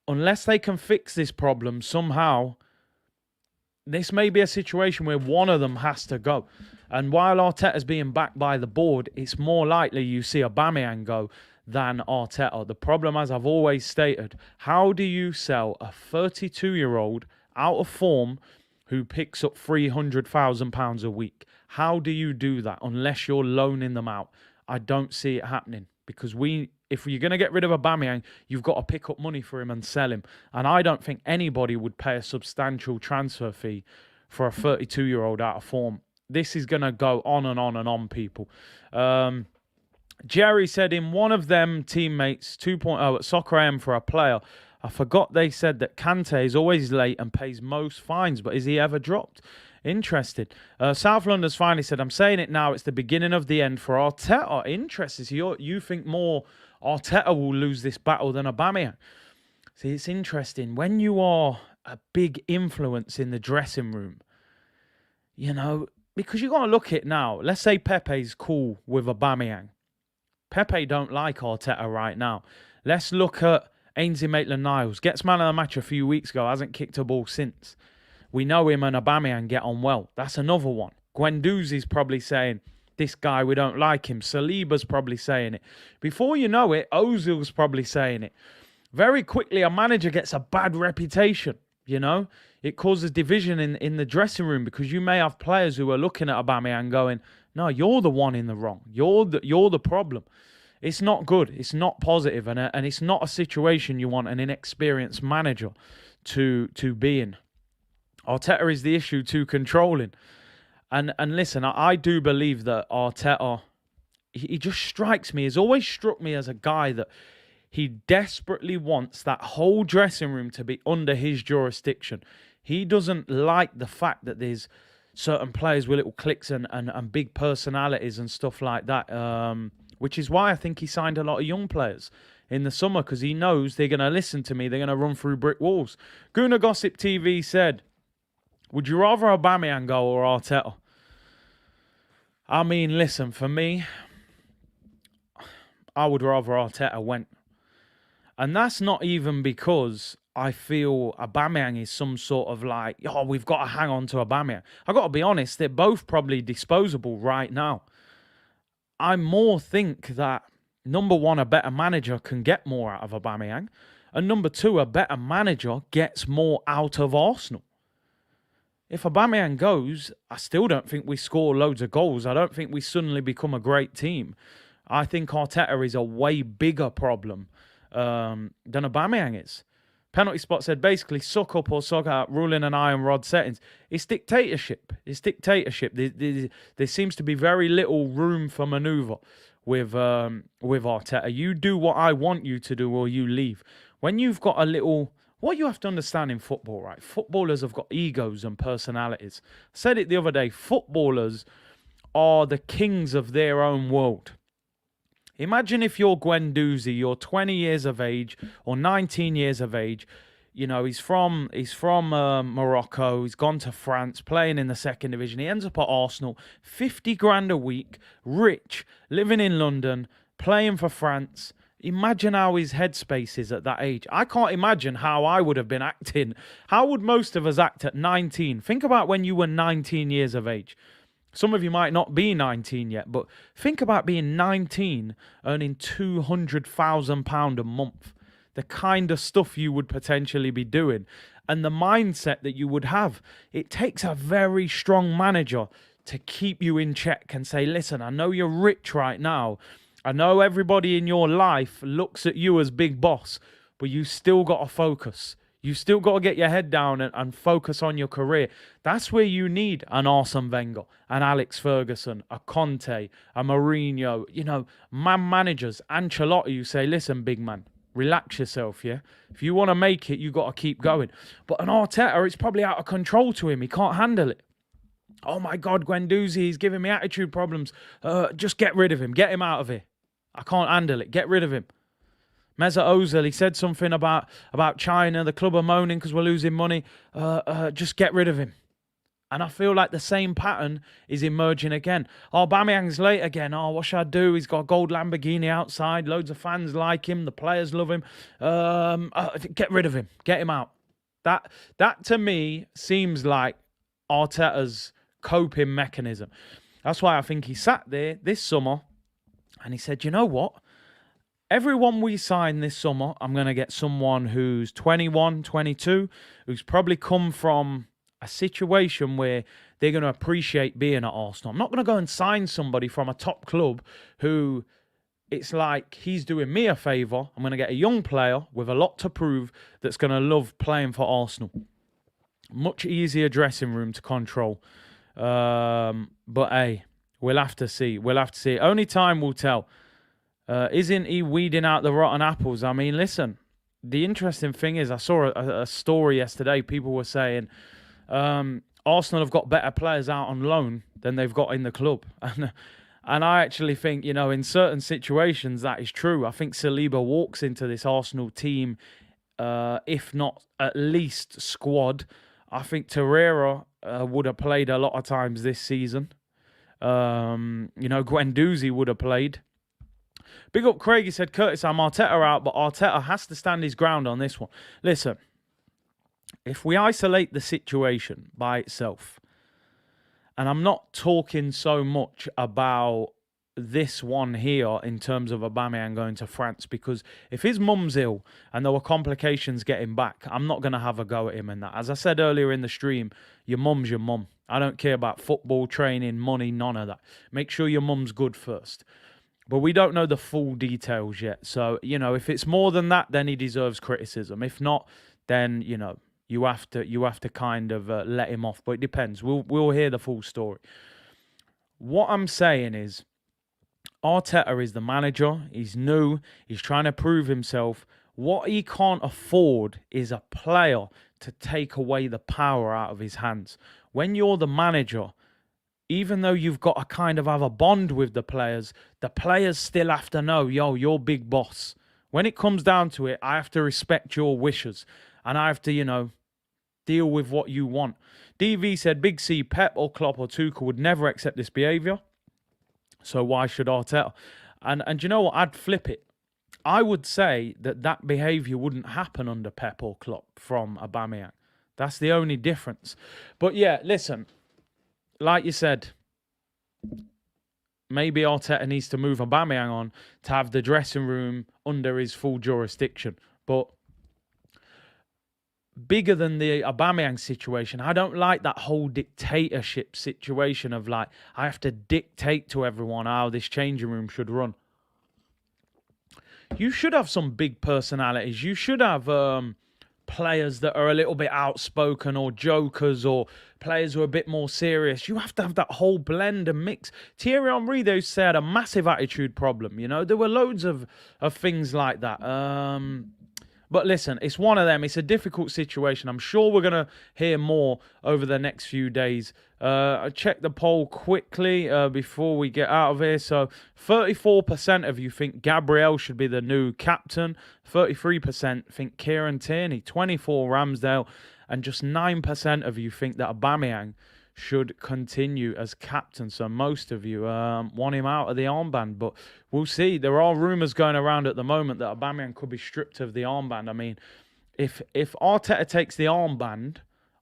A: unless they can fix this problem somehow, this may be a situation where one of them has to go. And while Arteta's being backed by the board, it's more likely you see Aubameyang go than Arteta. The problem, as I've always stated, how do you sell a 32-year-old out of form who picks up £300,000 a week? How do you do that unless you're loaning them out? I don't see it happening because if you're going to get rid of Aubameyang, you've got to pick up money for him and sell him. And I don't think anybody would pay a substantial transfer fee for a 32-year-old out of form. This is going to go on and on and on, people. Jerry said in one of them teammates 2.0 at Soccer AM for a player, I forgot they said that Kante is always late and pays most fines, but is he ever dropped? Interested. South London's finally said, I'm saying it now, it's the beginning of the end for Arteta. Interested. So you think more Arteta will lose this battle than Aubameyang? See, it's interesting. When you are a big influence in the dressing room, you know, because you've got to look at it now. Let's say Pepe's cool with Aubameyang. Pepe don't like Arteta right now. Let's look at Ainsley Maitland-Niles. Gets man of the match a few weeks ago. Hasn't kicked a ball since. We know him and Aubameyang get on well. That's another one. Guendouzi's probably saying, this guy, we don't like him. Saliba's probably saying it. Before you know it, Ozil's probably saying it. Very quickly, a manager gets a bad reputation, you know. it causes division in the dressing room, because you may have players who are looking at Aubameyang going, no, you're the one in the wrong. You're the problem. It's not good. It's not positive, and it's not a situation you want an inexperienced manager to be in. Arteta is the issue, too controlling. And listen, I do believe that Arteta, he just strikes me, has always struck me as a guy that he desperately wants that whole dressing room to be under his jurisdiction. He doesn't like the fact that there's certain players with little clicks and big personalities and stuff like that, which is why I think he signed a lot of young players in the summer, because he knows they're going to listen to me. They're going to run through brick walls. Guna Gossip TV said, would you rather Aubameyang go or Arteta? I mean, listen, for me, I would rather Arteta went. And that's not even because I feel Aubameyang is some sort of like, oh, we've got to hang on to Aubameyang. I've got to be honest, they're both probably disposable right now. I more think that, number one, a better manager can get more out of Aubameyang. And number two, a better manager gets more out of Arsenal. If Aubameyang goes, I still don't think we score loads of goals. I don't think we suddenly become a great team. I think Arteta is a way bigger problem than Aubameyang is. Penalty Spot said, basically, suck up or suck out, ruling an iron rod settings. It's dictatorship. It's dictatorship. There seems to be very little room for manoeuvre with Arteta. You do what I want you to do or you leave. When you've got a little... What you have to understand in football, right? Footballers have got egos and personalities. I said it the other day. Footballers are the kings of their own world. Imagine if you're Guendouzi, you're 20 years of age or 19 years of age. You know, he's from Morocco. He's gone to France, playing in the second division. He ends up at Arsenal, 50 grand a week, rich, living in London, playing for France. Imagine how his headspace is at that age. I can't imagine how I would have been acting. How would most of us act at 19? Think about when you were 19 years of age. Some of you might not be 19 yet, but think about being 19, earning £200,000 a month. The kind of stuff you would potentially be doing and the mindset that you would have. It takes a very strong manager to keep you in check and say, listen, I know you're rich right now. I know everybody in your life looks at you as big boss, but you still got to focus. You still got to get your head down and focus on your career. That's where you need an Arsene Wenger, an Alex Ferguson, a Conte, a Mourinho, you know, man managers, Ancelotti, you say, listen, big man, relax yourself, yeah? If you want to make it, you got to keep going. But an Arteta, it's probably out of control to him. He can't handle it. Oh my God, Guendouzi, he's giving me attitude problems. Just get rid of him. Get him out of here. I can't handle it. Get rid of him. Mesut Ozil, he said something about China. The club are moaning because we're losing money. Just get rid of him. And I feel like the same pattern is emerging again. Oh, Aubameyang's late again. Oh, what should I do? He's got a gold Lamborghini outside. Loads of fans like him. The players love him. Get rid of him. Get him out. That to me seems like Arteta's coping mechanism. That's why I think he sat there this summer and he said, you know what? Everyone we sign this summer, I'm going to get someone who's 21, 22, who's probably come from a situation where they're going to appreciate being at Arsenal. I'm not going to go and sign somebody from a top club who it's like he's doing me a favour. I'm going to get a young player with a lot to prove that's going to love playing for Arsenal. Much easier dressing room to control. But hey, we'll have to see. We'll have to see. Only time will tell. Isn't he weeding out the rotten apples? I mean, listen, the interesting thing is I saw a story yesterday. People were saying Arsenal have got better players out on loan than they've got in the club. And I actually think, you know, in certain situations that is true. I think Saliba walks into this Arsenal team, if not at least squad. I think Torreira would have played a lot of times this season. You know, Guendouzi would have played. Big up Craig, he said, Curtis, I'm Arteta out, but Arteta has to stand his ground on this one. Listen, if we isolate the situation by itself, and I'm not talking so much about this one here in terms of Aubameyang going to France, because if his mum's ill and there were complications getting back, I'm not going to have a go at him and that. As I said earlier in the stream, your mum's your mum. I don't care about football, training, money, none of that. Make sure your mum's good first. But we don't know the full details yet. So, if it's more than that, then he deserves criticism. If not, then, you have to kind of let him off. But it depends. We'll hear the full story. What I'm saying is, Arteta is the manager. He's new. He's trying to prove himself. What he can't afford is a player to take away the power out of his hands. When you're the manager, even though you've got to kind of have a bond with the players still have to know, you're big boss. When it comes down to it, I have to respect your wishes. And I have to, deal with what you want. DV said, Big C, Pep or Klopp or Tuchel would never accept this behaviour. So why should Arteta? And you know what? I'd flip it. I would say that behaviour wouldn't happen under Pep or Klopp from Aubameyang. That's the only difference. But yeah, listen, like you said, maybe Arteta needs to move Aubameyang on to have the dressing room under his full jurisdiction. But bigger than the Aubameyang situation, I don't like that whole dictatorship situation of I have to dictate to everyone how this changing room should run. You should have some big personalities. You should have players that are a little bit outspoken or jokers or players who are a bit more serious. You have to have that whole blend and mix. Thierry Henry, they said, had a massive attitude problem. There were loads of things like that. But listen, it's one of them. It's a difficult situation. I'm sure we're going to hear more over the next few days. I checked the poll quickly before we get out of here. So 34% of you think Gabriel should be the new captain. 33% think Kieran Tierney. 24% Ramsdale. And just 9% of you think that Aubameyang should continue as captain. So most of you want him out of the armband. But we'll see. There are rumours going around at the moment that Aubameyang could be stripped of the armband. I mean, if Arteta takes the armband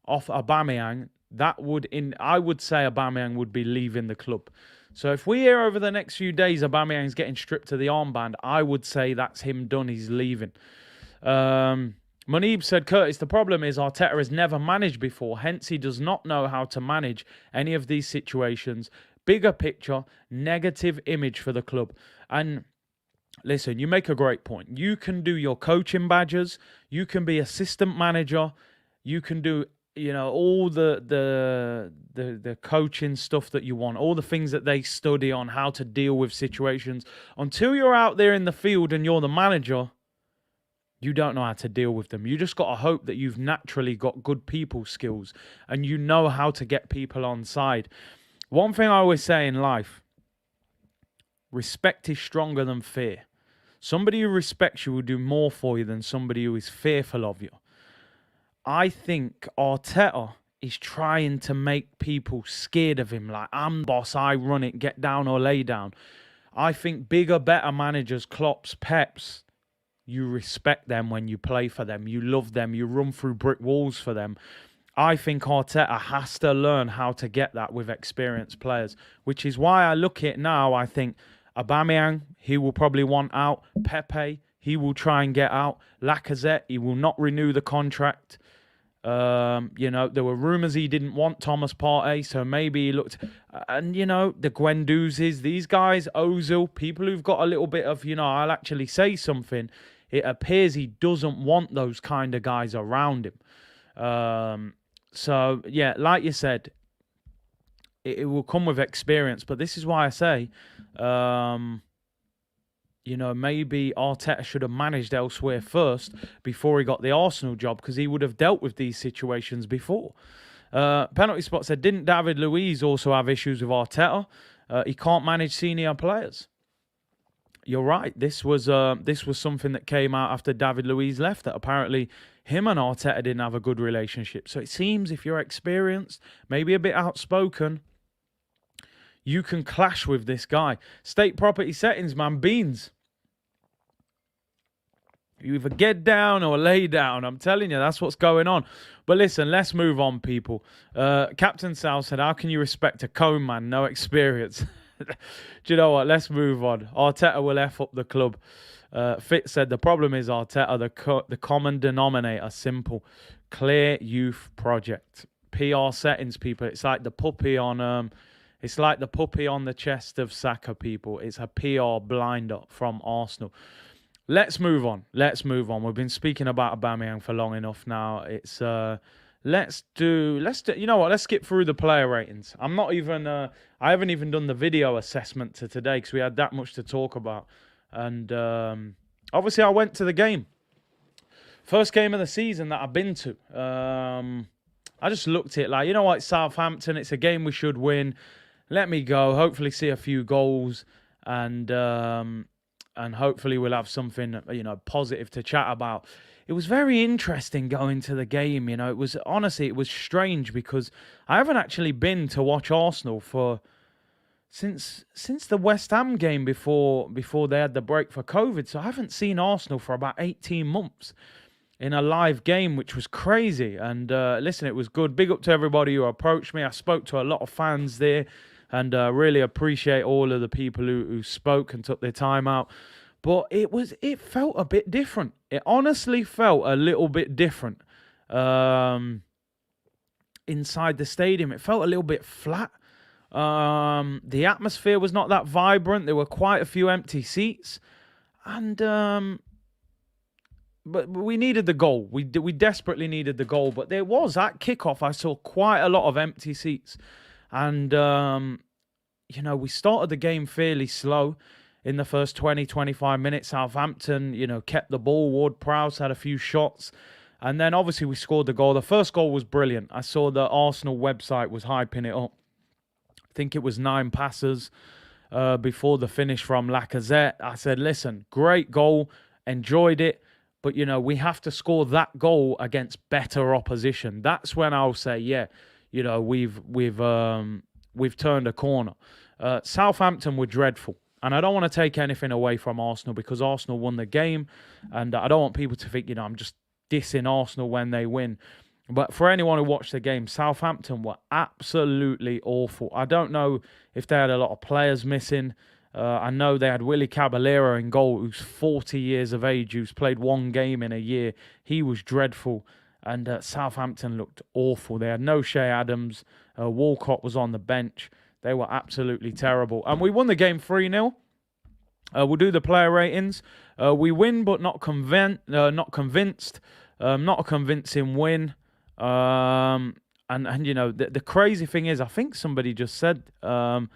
A: off Aubameyang, I would say Aubameyang would be leaving the club. So if we hear over the next few days Aubameyang's getting stripped of the armband, I would say that's him done. He's leaving. Munib said, Curtis, the problem is Arteta has never managed before, hence he does not know how to manage any of these situations. Bigger picture, negative image for the club. And listen, you make a great point. You can do your coaching badges. You can be assistant manager. You can do, all the coaching stuff that you want, all the things that they study on how to deal with situations. Until you're out there in the field and you're the manager, you don't know how to deal with them. You just got to hope that you've naturally got good people skills and you know how to get people on side. One thing I always say in life, respect is stronger than fear. Somebody who respects you will do more for you than somebody who is fearful of you. I think Arteta is trying to make people scared of him. Like, I'm boss, I run it, get down or lay down. I think bigger, better managers, Klopps, Peps, you respect them when you play for them. You love them. You run through brick walls for them. I think Arteta has to learn how to get that with experienced players, which is why I look at it now. I think Aubameyang, he will probably want out. Pepe, he will try and get out. Lacazette, he will not renew the contract. There were rumours he didn't want Thomas Partey, so maybe he looked... And, the Guendouzes, these guys, Ozil, people who've got a little bit of, I'll actually say something. It appears he doesn't want those kind of guys around him. So, yeah, like you said, it will come with experience. But this is why I say, maybe Arteta should have managed elsewhere first before he got the Arsenal job, because he would have dealt with these situations before. Penalty Spot said, didn't David Luiz also have issues with Arteta? He can't manage senior players. You're right. This was something that came out after David Luiz left, that apparently him and Arteta didn't have a good relationship. So it seems if you're experienced, maybe a bit outspoken, you can clash with this guy. State property settings, man. Beans. You either get down or lay down. I'm telling you, that's what's going on. But listen, let's move on, people. Captain Sal said, how can you respect a cone man? No experience. Do you know what? Let's move on. Arteta will F up the club. Fitz said the problem is Arteta, the common denominator, simple, clear youth project. PR settings, people. It's like the puppy on the chest of Saka, people. It's a PR blinder from Arsenal. Let's move on. We've been speaking about Aubameyang for long enough now. It's let's do. You know what? Let's skip through the player ratings. I haven't even done the video assessment to today because we had that much to talk about. And obviously, I went to the game. First game of the season that I've been to. I just looked at it like, you know what, it's Southampton. It's a game we should win. Let me go. Hopefully, see a few goals, and hopefully we'll have something, positive to chat about. It was very interesting going to the game. It was strange because I haven't actually been to watch Arsenal since the West Ham game before they had the break for COVID. So I haven't seen Arsenal for about 18 months in a live game, which was crazy. And listen, it was good. Big up to everybody who approached me. I spoke to a lot of fans there, and really appreciate all of the people who spoke and took their time out. But it felt a bit different. It honestly felt a little bit different inside the stadium. It felt a little bit flat. The atmosphere was not that vibrant. There were quite a few empty seats, and but we needed the goal. We desperately needed the goal. But there was at kickoff, I saw quite a lot of empty seats, and we started the game fairly slow. In the first 20-25 minutes, Southampton, kept the ball. Ward-Prowse had a few shots. And then, obviously, we scored the goal. The first goal was brilliant. I saw the Arsenal website was hyping it up. I think it was 9 passes before the finish from Lacazette. I said, listen, great goal. Enjoyed it. But, we have to score that goal against better opposition. That's when I'll say, yeah, we've turned a corner. Southampton were dreadful. And I don't want to take anything away from Arsenal because Arsenal won the game. And I don't want people to think, I'm just dissing Arsenal when they win. But for anyone who watched the game, Southampton were absolutely awful. I don't know if they had a lot of players missing. I know they had Willy Caballero in goal, who's 40 years of age, who's played one game in a year. He was dreadful. And Southampton looked awful. They had no Shea Adams. Walcott was on the bench. They were absolutely terrible. And we won the game 3-0. We'll do the player ratings. We win, but not convinced. Not a convincing win. And the crazy thing is, I think somebody just said, man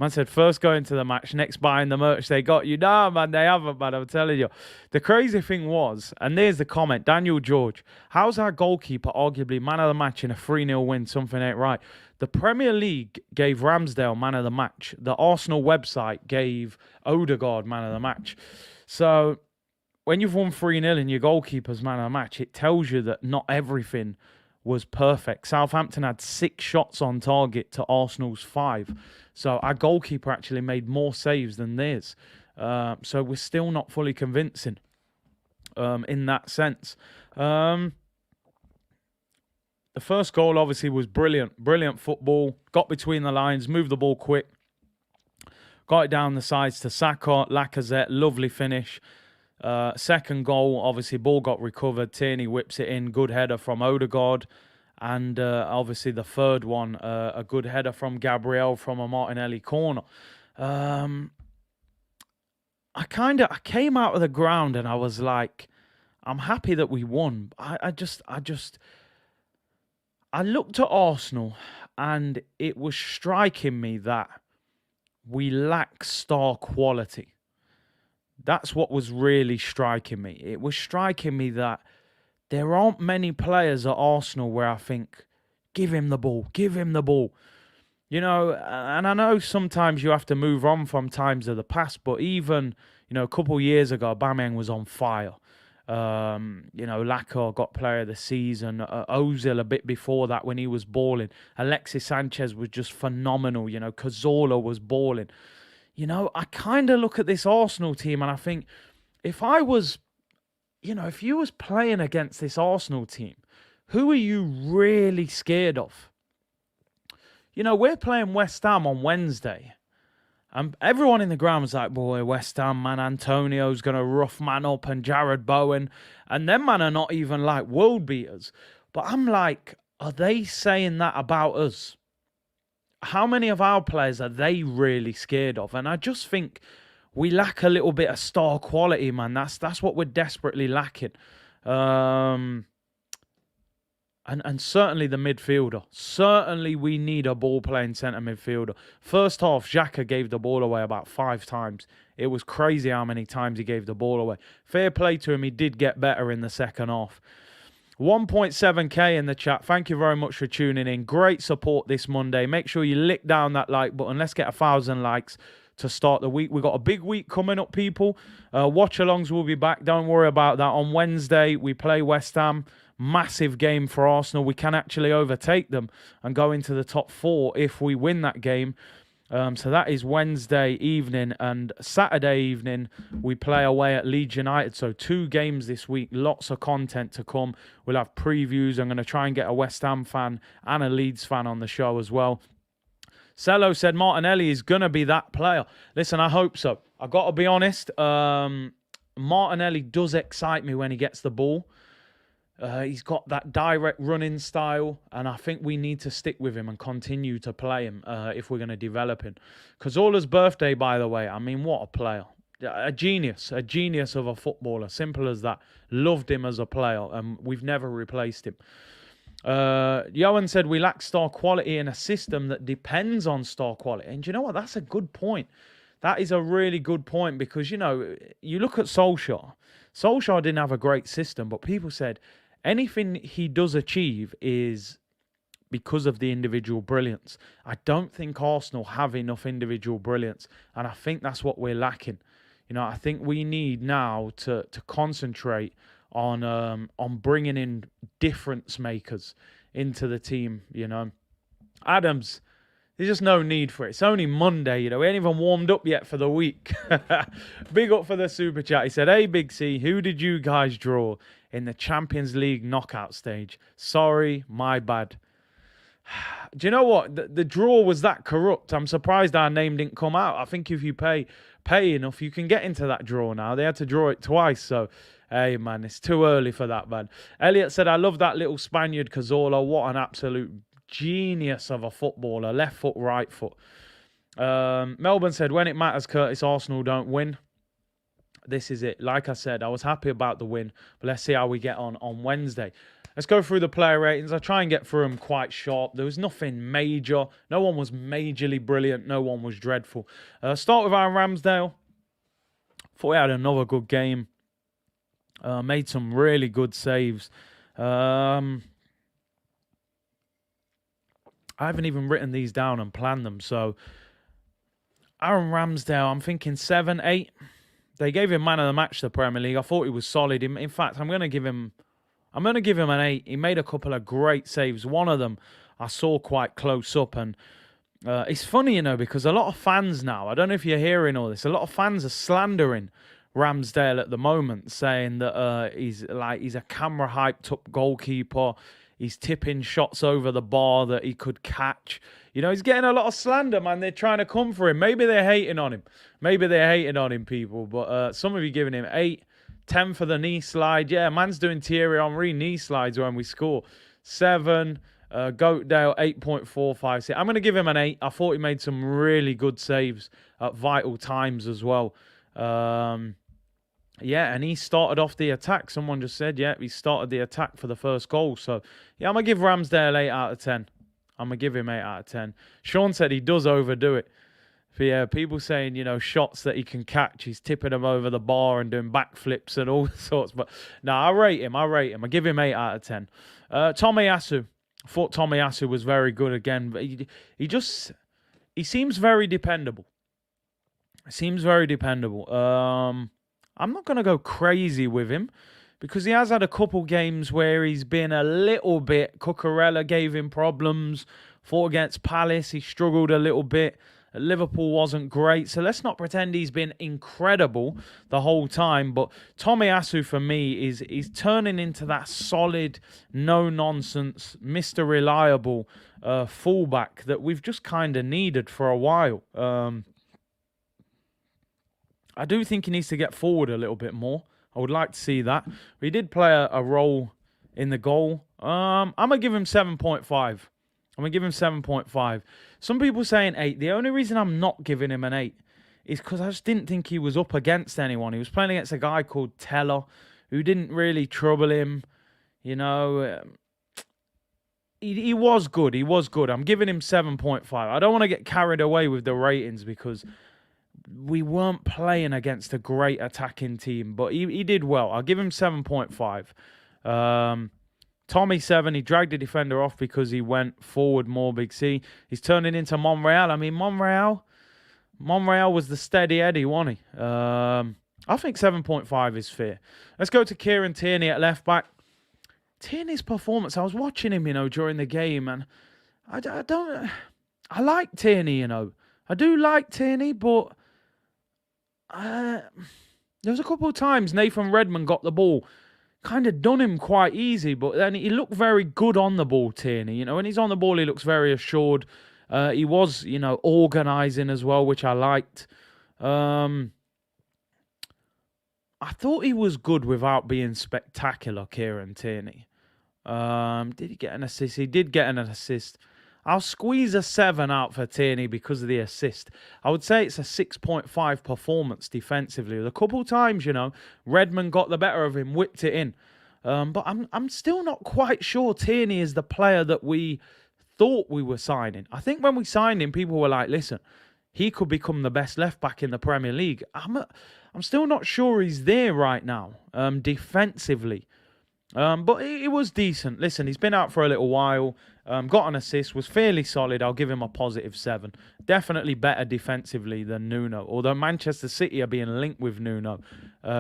A: said, first going to the match, next buying the merch. They got you. Nah, man, they haven't, man. I'm telling you. The crazy thing was, and there's the comment, Daniel George, how's our goalkeeper arguably man of the match in a 3-0 win? Something ain't right. The Premier League gave Ramsdale man of the match. The Arsenal website gave Odegaard man of the match. So when you've won 3-0 and your goalkeeper's man of the match, it tells you that not everything was perfect. Southampton had 6 shots on target to Arsenal's 5. So our goalkeeper actually made more saves than theirs. So we're still not fully convincing in that sense. The first goal obviously was brilliant. Brilliant football. Got between the lines, moved the ball quick. Got it down the sides to Saka, Lacazette, lovely finish. Second goal, obviously ball got recovered. Tierney whips it in, good header from Odegaard. And obviously the third one, a good header from Gabriel from a Martinelli corner. I came out of the ground and I was like, I'm happy that we won. I looked at Arsenal and it was striking me that we lack star quality. That's what was really striking me. It was striking me that there aren't many players at Arsenal where I think, give him the ball, give him the ball. And I know sometimes you have to move on from times of the past, but even, a couple of years ago, Aubameyang was on fire. Lacazette got player of the season. Ozil a bit before that when he was balling. Alexis Sanchez was just phenomenal. Cazorla was balling. I kind of look at this Arsenal team and I think if you was playing against this Arsenal team, who are you really scared of? We're playing West Ham on Wednesday. And everyone in the ground was like, boy, West Ham, man, Antonio's going to rough man up and Jared Bowen. And them, man, are not even like world beaters. But I'm like, are they saying that about us? How many of our players are they really scared of? And I just think we lack a little bit of star quality, man. That's what we're desperately lacking. And certainly the midfielder. Certainly we need a ball-playing centre midfielder. First half, Xhaka gave the ball away about 5 times. It was crazy how many times he gave the ball away. Fair play to him. He did get better in the second half. 1.7k in the chat. Thank you very much for tuning in. Great support this Monday. Make sure you lick down that like button. Let's get 1,000 likes to start the week. We've got a big week coming up, people. Watch-alongs will be back. Don't worry about that. On Wednesday, we play West Ham. Massive game for Arsenal. We can actually overtake them and go into the top 4 if we win that game. So that is Wednesday evening, and Saturday evening we play away at Leeds United. So 2 games this week, lots of content to come. We'll have previews. I'm going to try and get a West Ham fan and a Leeds fan on the show as well. Cello said Martinelli is going to be that player. Listen, I hope so. I've got to be honest. Martinelli does excite me when he gets the ball. He's got that direct running style, and I think we need to stick with him and continue to play him if we're going to develop him. Cazorla's birthday, by the way, I mean, what a player. A genius of a footballer. Simple as that. Loved him as a player, and we've never replaced him. Johan said we lack star quality in a system that depends on star quality. And you know what? That's a good point. That is a really good point because, you know, you look at Solskjaer. Solskjaer didn't have a great system, but people said anything he does achieve is because of the individual brilliance. I don't think Arsenal have enough individual brilliance, and I think that's what we're lacking. You know, I think we need now to concentrate on bringing in difference makers into the team, you know. Adams, there's just no need for it. It's only Monday, you know. We ain't even warmed up yet for the week. Big up for the super chat. He said, hey, Big C, who did you guys draw in the Champions League knockout stage? Sorry, my bad. Do you know what? The draw was that corrupt. I'm surprised our name didn't come out. I think if you pay enough, you can get into that draw now. They had to draw it twice, so... Hey, man, it's too early for that, man. Elliot said, I love that little Spaniard, Cazorla. What an absolute genius of a footballer. Left foot, right foot. Melbourne said, when it matters, Curtis, Arsenal don't win. This is it. Like I said, I was happy about the win. But let's see how we get on Wednesday. Let's go through the player ratings. I try and get through them quite sharp. There was nothing major. No one was majorly brilliant. No one was dreadful. Start with Aaron Ramsdale. Thought he had another good game. Made some really good saves. I haven't even written these down and planned them. So, Aaron Ramsdale, I'm thinking 7, 8. They gave him man of the match, the Premier League. I thought he was solid. In fact, I'm going to give him an 8. He made a couple of great saves. One of them I saw quite close up. And it's funny, you know, because a lot of fans now, I don't know if you're hearing all this, a lot of fans are slandering Ramsdale at the moment, saying that he's a camera hyped up goalkeeper. He's tipping shots over the bar that he could catch. You know, he's getting a lot of slander, man. They're trying to come for him. Maybe they're hating on him. People. But some of you giving him 8, 10 for the knee slide. Yeah, man's doing Thierry Henry knee slides when we score. 7. Goatdale 8.456. I'm going to give him an 8. I thought he made some really good saves at vital times as well. Yeah, and he started off the attack. Someone just said, yeah, he started the attack for the first goal. So, yeah, I'm going to give Ramsdale 8 out of 10. I'm going to give him 8 out of 10. Sean said he does overdo it. But, yeah, people saying, you know, shots that he can catch. He's tipping them over the bar and doing backflips and all sorts. But, no, I rate him. I give him 8 out of 10. Tomiyasu. I thought Tomiyasu was very good again. But he seems very dependable. I'm not going to go crazy with him because he has had a couple games where he's been a little bit. Cucurella gave him problems. Fought against Palace. He struggled a little bit. Liverpool wasn't great. So let's not pretend he's been incredible the whole time. But Tomiyasu, for me, is turning into that solid, no-nonsense, Mr. Reliable fullback that we've just kind of needed for a while. I do think he needs to get forward a little bit more. I would like to see that. But he did play a role in the goal. I'm going to give him 7.5. I'm going to give him 7.5. Some people saying 8. The only reason I'm not giving him an 8 is because I just didn't think he was up against anyone. He was playing against a guy called Teller who didn't really trouble him. You know, he was good. He was good. I'm giving him 7.5. I don't want to get carried away with the ratings because we weren't playing against a great attacking team, but he did well. I'll give him 7.5. Tommy 7, he dragged the defender off because he went forward more, Big C. He's turning into Monreal. I mean, Monreal was the steady Eddie, wasn't he? I think 7.5 is fair. Let's go to Kieran Tierney at left back. Tierney's performance, I was watching him, during the game, and I like Tierney, I do like Tierney, but there was a couple of times Nathan Redmond got the ball, kind of done him quite easy, but then he looked very good on the ball, Tierney. When he's on the ball, he looks very assured. He was, organising as well, which I liked. I thought he was good without being spectacular, Kieran Tierney. Did he get an assist? He did get an assist. I'll squeeze a 7 out for Tierney because of the assist. I would say it's a 6.5 performance defensively. A couple times, Redmond got the better of him, whipped it in. But I'm still not quite sure Tierney is the player that we thought we were signing. I think when we signed him, people were like, listen, he could become the best left back in the Premier League. I'm still not sure he's there right now, defensively. But he was decent. Listen, he's been out for a little while. Got an assist, was fairly solid. I'll give him a positive 7. Definitely better defensively than Nuno. Although Manchester City are being linked with Nuno.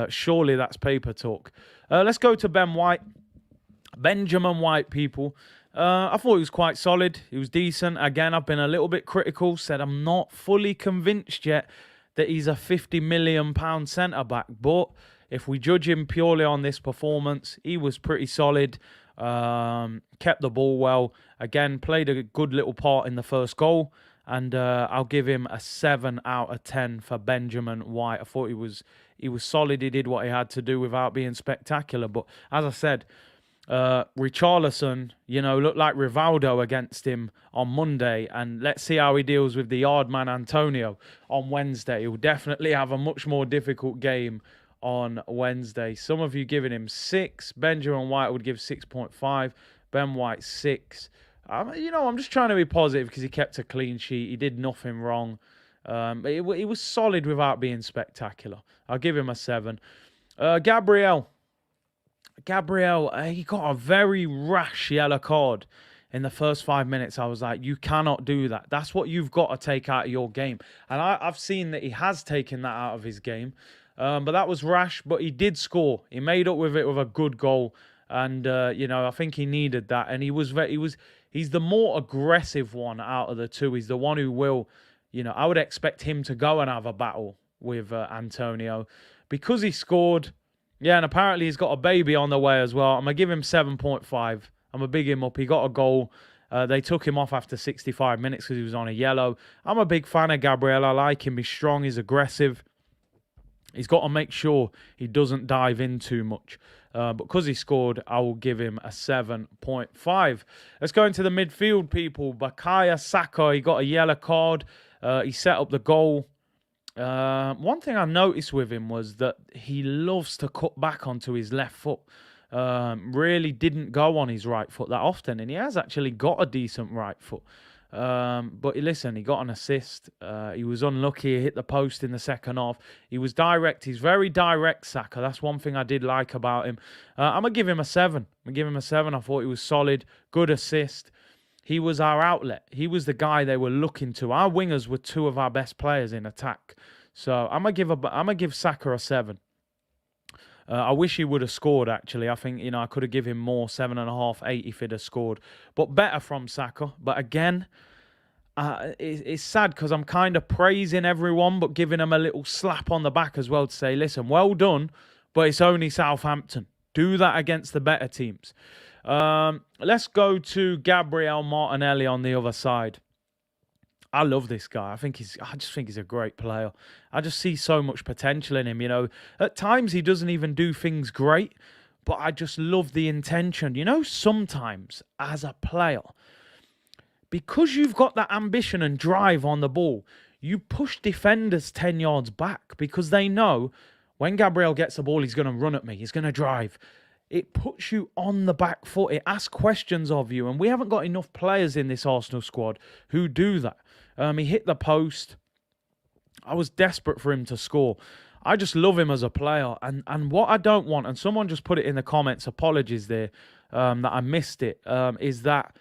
A: Surely that's paper talk. Let's go to Ben White. Benjamin White, people. I thought he was quite solid. He was decent. Again, I've been a little bit critical. Said I'm not fully convinced yet that he's a £50 million centre-back. But if we judge him purely on this performance, he was pretty solid. Kept the ball well. Again, played a good little part in the first goal. And I'll give him a 7 out of 10 for Benjamin White. I thought he was solid. He did what he had to do without being spectacular. But as I said, Richarlison, looked like Rivaldo against him on Monday, and let's see how he deals with the yard man Antonio on Wednesday. He'll definitely have a much more difficult game on Wednesday. Some of you giving him 6. Benjamin White would give 6.5. Ben White 6. I'm just trying to be positive because he kept a clean sheet. He did nothing wrong. He was solid without being spectacular. I'll give him a 7. Gabriel, he got a very rash yellow card in the first 5 minutes. I was like, you cannot do that. That's what you've got to take out of your game. And I've seen that he has taken that out of his game. But that was rash, but he did score. He made up with it with a good goal. And, I think he needed that. And he's the more aggressive one out of the two. He's the one who will, I would expect him to go and have a battle with Antonio. Because he scored. Yeah, and apparently he's got a baby on the way as well. I'm going to give him 7.5. I'm going to big him up. He got a goal. They took him off after 65 minutes because he was on a yellow. I'm a big fan of Gabriel. I like him. He's strong. He's aggressive. He's got to make sure he doesn't dive in too much. But because he scored, I will give him a 7.5. Let's go into the midfield, people. Bukayo Saka, he got a yellow card. He set up the goal. One thing I noticed with him was that he loves to cut back onto his left foot. Really didn't go on his right foot that often, and he has actually got a decent right foot. But listen, he got an assist. He was unlucky. He hit the post in the second half. He was direct. He's very direct, Saka. That's one thing I did like about him. I'm going to give him a 7. I'm going to give him a 7. I thought he was solid. Good assist. He was our outlet. He was the guy they were looking to. Our wingers were 2 of our best players in attack. So I'm gonna give Saka a 7. I wish he would have scored, actually. I think, I could have given him more, 7.5, 8 if he'd have scored. But better from Saka. But again, it's sad because I'm kind of praising everyone, but giving them a little slap on the back as well to say, listen, well done, but it's only Southampton. Do that against the better teams. Let's go to Gabriel Martinelli on the other side. I love this guy. I just think he's a great player. I just see so much potential in him. You know, at times he doesn't even do things great, but I just love the intention. You know, sometimes as a player, because you've got that ambition and drive on the ball, you push defenders 10 yards back because they know when Gabriel gets the ball, he's going to run at me. He's going to drive. It puts you on the back foot. It asks questions of you. And we haven't got enough players in this Arsenal squad who do that. He hit the post. I was desperate for him to score. I just love him as a player. And what I don't want, and someone just put it in the comments, apologies there, that I missed it, is that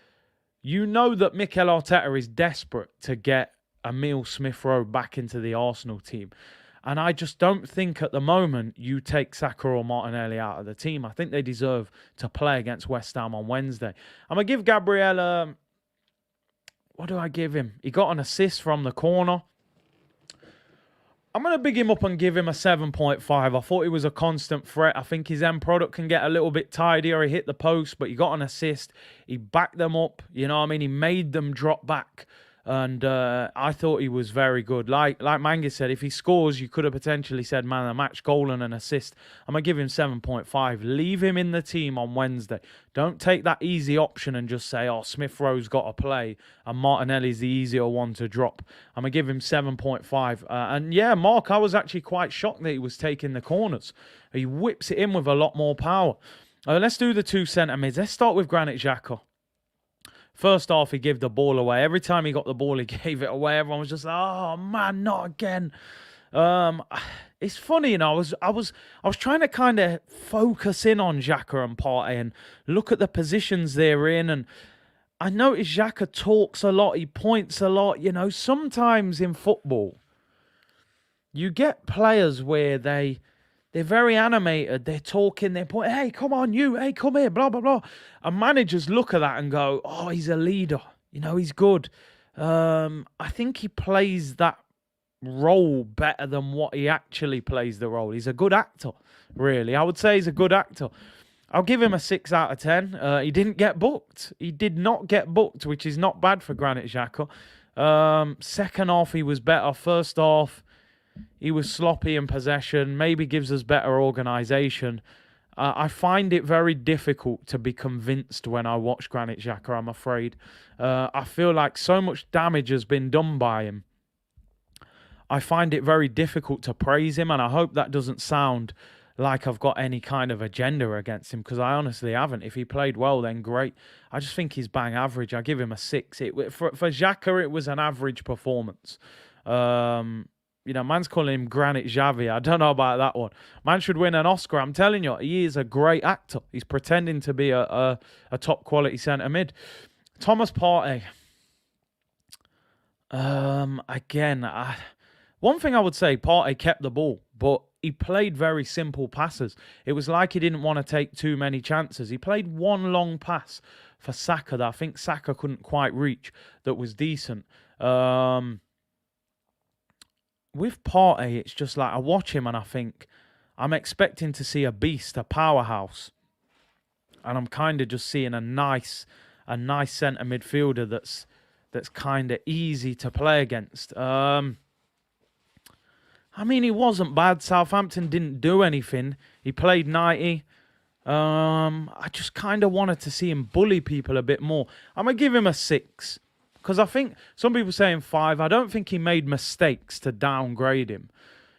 A: you know that Mikel Arteta is desperate to get Emile Smith-Rowe back into the Arsenal team. And I just don't think at the moment you take Saka or Martinelli out of the team. I think they deserve to play against West Ham on Wednesday. I'm going to give Gabriel, what do I give him? He got an assist from the corner. I'm going to big him up and give him a 7.5. I thought he was a constant threat. I think his end product can get a little bit tidier. He hit the post, but he got an assist. He backed them up. You know what I mean? He made them drop back. And I thought he was very good. Like Mangus said, if he scores, you could have potentially said, man, a match goal and an assist. I'm going to give him 7.5. Leave him in the team on Wednesday. Don't take that easy option and just say, oh, Smith-Rowe's got to play and Martinelli's the easier one to drop. I'm going to give him 7.5. And yeah, Mark, I was actually quite shocked that he was taking the corners. He whips it in with a lot more power. Let's do the two centre mids. Let's start with Granit Xhaka. First half, he gave the ball away. Every time he got the ball, he gave it away. Everyone was just like, oh, man, not again. It's funny, you know, I was trying to kind of focus in on Xhaka and Partey and look at the positions they're in. And I noticed Xhaka talks a lot. He points a lot. You know, sometimes in football, you get players where they're very animated. They're talking, they're pointing, hey, come on, you, hey, come here, blah, blah, blah. And managers look at that and go, oh, he's a leader. You know, he's good. I think he plays that role better than what he actually plays the role. He's a good actor, really. I would say he's a good actor. I'll give him a 6 out of 10. He didn't get booked. He did not get booked, which is not bad for Granit Xhaka. Second half, he was better. First half, he was sloppy in possession, maybe gives us better organisation. I find it very difficult to be convinced when I watch Granit Xhaka, I'm afraid. I feel like so much damage has been done by him. I find it very difficult to praise him, and I hope that doesn't sound like I've got any kind of agenda against him, because I honestly haven't. If he played well, then great. I just think he's bang average. I give him a 6. For Xhaka, it was an average performance. You know, man's calling him Granit Xavi. I don't know about that one. Man should win an Oscar. I'm telling you, he is a great actor. He's pretending to be a top quality centre mid. Thomas Partey. Again, one thing I would say, Partey kept the ball, but he played very simple passes. It was like he didn't want to take too many chances. He played one long pass for Saka that I think Saka couldn't quite reach that was decent. With Partey, it's just like I watch him and I think I'm expecting to see a beast, a powerhouse. And I'm kind of just seeing a nice centre midfielder that's kind of easy to play against. I mean, he wasn't bad. Southampton didn't do anything. He played 90. I just kind of wanted to see him bully people a bit more. I'm going to give him a 6. Because I think some people saying 5. I don't think he made mistakes to downgrade him.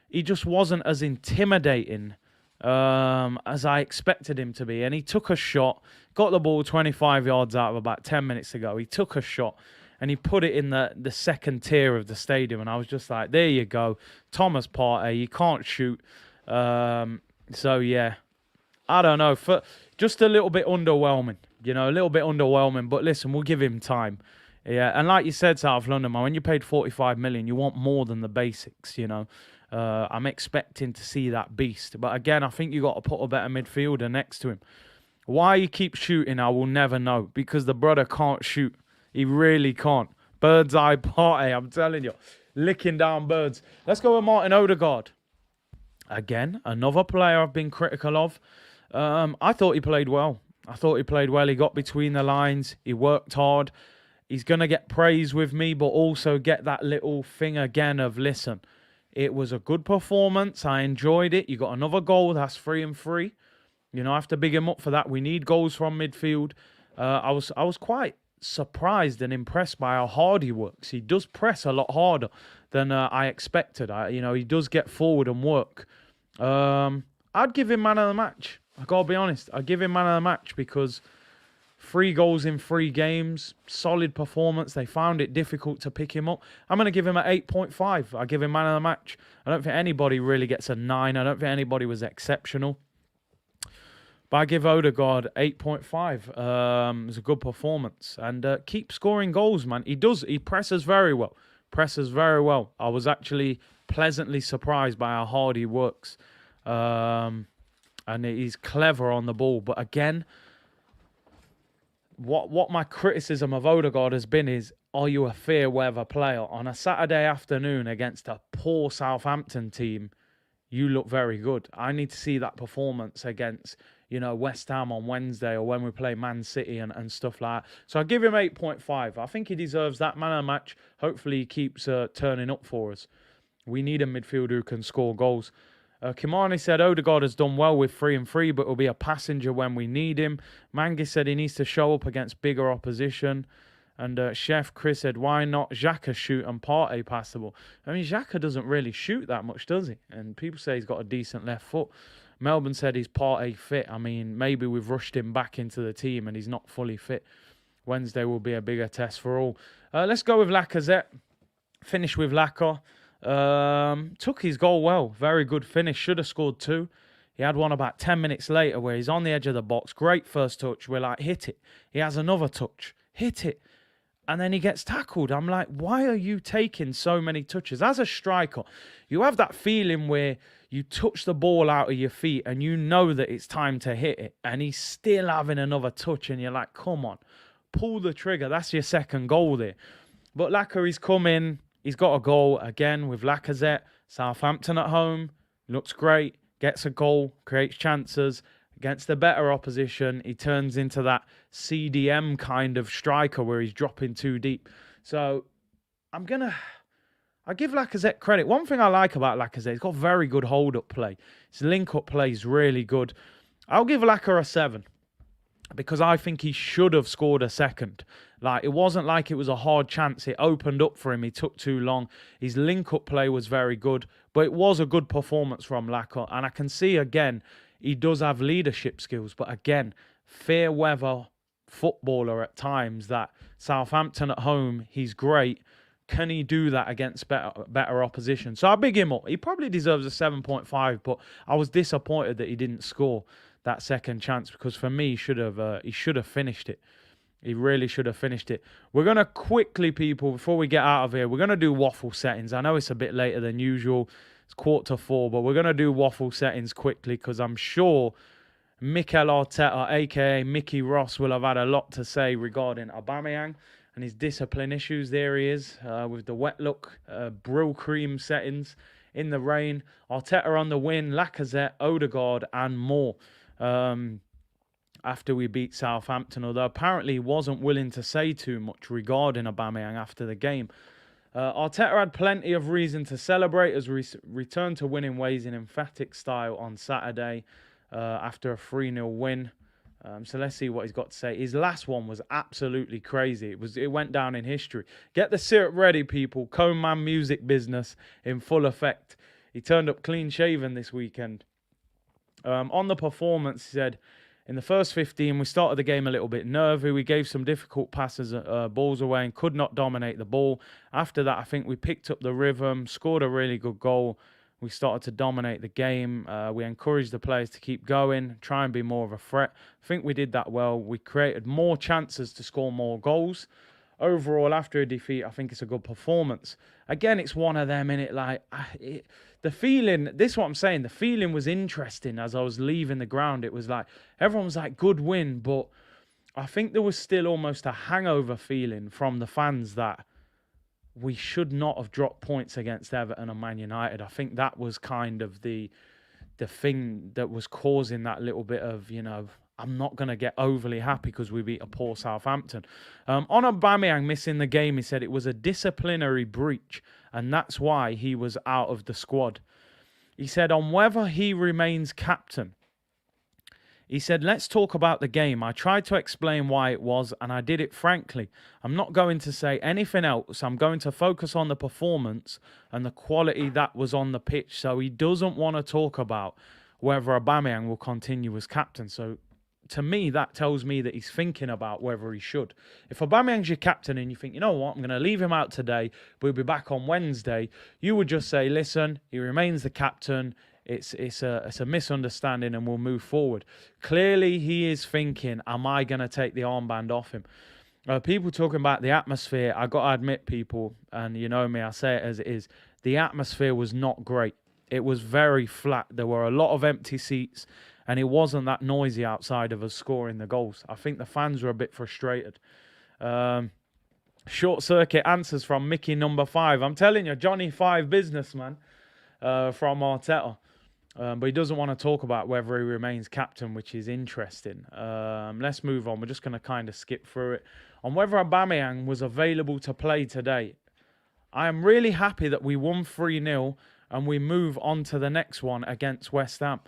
A: He just wasn't as intimidating as I expected him to be. And he took a shot, got the ball 25 yards out of about 10 minutes ago. He took a shot and he put it in the second tier of the stadium. And I was just like, there you go. Thomas Partey, you can't shoot. So, yeah, I don't know. Just a little bit underwhelming. You know, a little bit underwhelming. But listen, we'll give him time. Yeah, and like you said, South London, man, when you paid 45 million, you want more than the basics, you know. I'm expecting to see that beast. But again, I think you got to put a better midfielder next to him. Why he keeps shooting, I will never know. Because the brother can't shoot. He really can't. Bird's eye party, I'm telling you. Licking down birds. Let's go with Martin Odegaard. Again, another player I've been critical of. I thought he played well. He got between the lines. He worked hard. he's going to get praise with me, but also get that little thing again of, listen, it was a good performance. I enjoyed it. You got another goal. That's 3-3. You know, I have to big him up for that. We need goals from midfield. I was quite surprised and impressed by how hard he works. He does press a lot harder than I expected. He does get forward and work. I'd give him man of the match. I gotta be honest. I'd give him man of the match because 3 goals in 3 games, solid performance. They found it difficult to pick him up. I'm going to give him an 8.5. I give him man of the match. I don't think anybody really gets a 9. I don't think anybody was exceptional. But I give Odegaard 8.5. It's a good performance. And keep scoring goals, man. He does. He presses very well. I was actually pleasantly surprised by how hard he works. And he's clever on the ball. But again, what my criticism of Odegaard has been is, are you a fair weather player? On a Saturday afternoon against a poor Southampton team, you look very good. I need to see that performance against, West Ham on Wednesday, or when we play Man City and stuff like that. So I give him 8.5. I think he deserves that man of the match. Hopefully he keeps turning up for us. We need a midfielder who can score goals. Kimani said Odegaard has done well with 3-3, but will be a passenger when we need him. Mangi said he needs to show up against bigger opposition. And Chef Chris said, why not Xhaka shoot and Partey passable? I mean, Xhaka doesn't really shoot that much, does he? And people say he's got a decent left foot. Melbourne said he's Partey fit. I mean, maybe we've rushed him back into the team and he's not fully fit. Wednesday will be a bigger test for all. Let's go with Lacazette. Finish with Lacazette. Took his goal well. Very good finish. Should have scored 2. He had one about 10 minutes later where he's on the edge of the box. Great first touch. We're like, hit it. He has another touch. Hit it. And then he gets tackled. I'm like, why are you taking so many touches? As a striker, you have that feeling where you touch the ball out of your feet and you know that it's time to hit it. And he's still having another touch. And you're like, come on, pull the trigger. That's your second goal there. But Lacazette, he's come in. He's got a goal again with Lacazette. Southampton at home. Looks great. Gets a goal. Creates chances. Against the better opposition, he turns into that CDM kind of striker where he's dropping too deep. So I give Lacazette credit. One thing I like about Lacazette, he's got very good hold-up play. His link-up play is really good. I'll give Lacazette a 7 because I think he should have scored a second. Like, it wasn't like it was a hard chance. It opened up for him. He took too long. His link-up play was very good, but it was a good performance from Lacazette. And I can see, again, he does have leadership skills, but again, fair weather footballer at times. That Southampton at home, he's great. Can he do that against better opposition? So I big him up. He probably deserves a 7.5, but I was disappointed that he didn't score that second chance because for me, he should have finished it. He really should have finished it. We're going to quickly, people, before we get out of here, we're going to do waffle settings. I know it's a bit later than usual. It's 3:45, but we're going to do waffle settings quickly because I'm sure Mikel Arteta, a.k.a. Mickey Ross, will have had a lot to say regarding Aubameyang and his discipline issues. There he is with the wet look, Brill Cream settings in the rain. Arteta on the win, Lacazette, Odegaard and more after we beat Southampton, although apparently he wasn't willing to say too much regarding Aubameyang after the game. Arteta had plenty of reason to celebrate as we returned to winning ways in emphatic style on Saturday after a 3-0 win. So let's see what he's got to say. His last one was absolutely crazy. It went down in history. Get the syrup ready, people. Cone Man music business in full effect. He turned up clean shaven this weekend. On the performance, he said, in the first 15, we started the game a little bit nervy. We gave some difficult passes, balls away, and could not dominate the ball. After that, I think we picked up the rhythm, scored a really good goal. We started to dominate the game. We encouraged the players to keep going, try and be more of a threat. I think we did that well. We created more chances to score more goals. Overall, after a defeat, I think it's a good performance. Again, it's one of them, innit? Like, the feeling, this is what I'm saying, the feeling was interesting as I was leaving the ground. It was like, everyone was like, good win, but I think there was still almost a hangover feeling from the fans that we should not have dropped points against Everton and Man United. I think that was kind of the thing that was causing that little bit of, I'm not going to get overly happy because we beat a poor Southampton. On Aubameyang missing the game, he said it was a disciplinary breach, and that's why he was out of the squad. He said on whether he remains captain, he said, let's talk about the game. I tried to explain why it was, and I did it frankly. I'm not going to say anything else. I'm going to focus on the performance and the quality that was on the pitch. So he doesn't want to talk about whether Aubameyang will continue as captain. So to me, that tells me that he's thinking about whether he should. If Aubameyang's your captain and you think, you know what, I'm going to leave him out today, but he'll be back on Wednesday, you would just say, listen, he remains the captain. It's a misunderstanding and we'll move forward. Clearly, he is thinking, am I going to take the armband off him? People talking about the atmosphere, I got to admit, people, and you know me, I say it as it is, the atmosphere was not great. It was very flat. There were a lot of empty seats, and it wasn't that noisy outside of us scoring the goals. I think the fans were a bit frustrated. Short circuit answers from Mickey number 5. I'm telling you, Johnny 5 businessman from Arteta. But he doesn't want to talk about whether he remains captain, which is interesting. Let's move on. We're just going to kind of skip through it. On whether Aubameyang was available to play today, I am really happy that we won 3-0 and we move on to the next one against West Ham.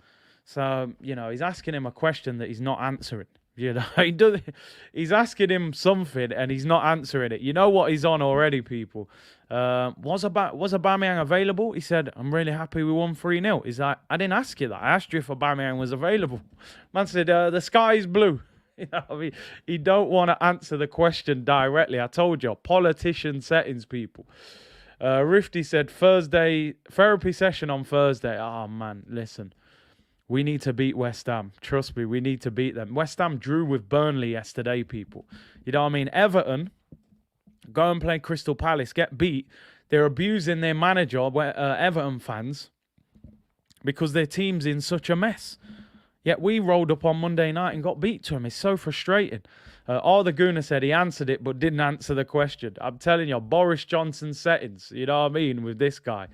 A: So, you know, he's asking him a question that he's not answering. You know, he's asking him something and he's not answering it. You know what he's on already, people. Was Aubameyang available? He said, I'm really happy we won 3-0. He's like, I didn't ask you that. I asked you if Aubameyang was available. Man said, the sky is blue. You know what I mean? He don't want to answer the question directly. I told you, politician settings, people. Rifty said, Thursday, therapy session on Thursday. Oh, man, listen. We need to beat West Ham. Trust me, we need to beat them. West Ham drew with Burnley yesterday, people. You know what I mean? Everton, go and play Crystal Palace, get beat. They're abusing their manager, Everton fans, because their team's in such a mess. Yet we rolled up on Monday night and got beat to him. It's so frustrating. The Gooner said he answered it, but didn't answer the question. I'm telling you, Boris Johnson settings, you know what I mean, with this guy.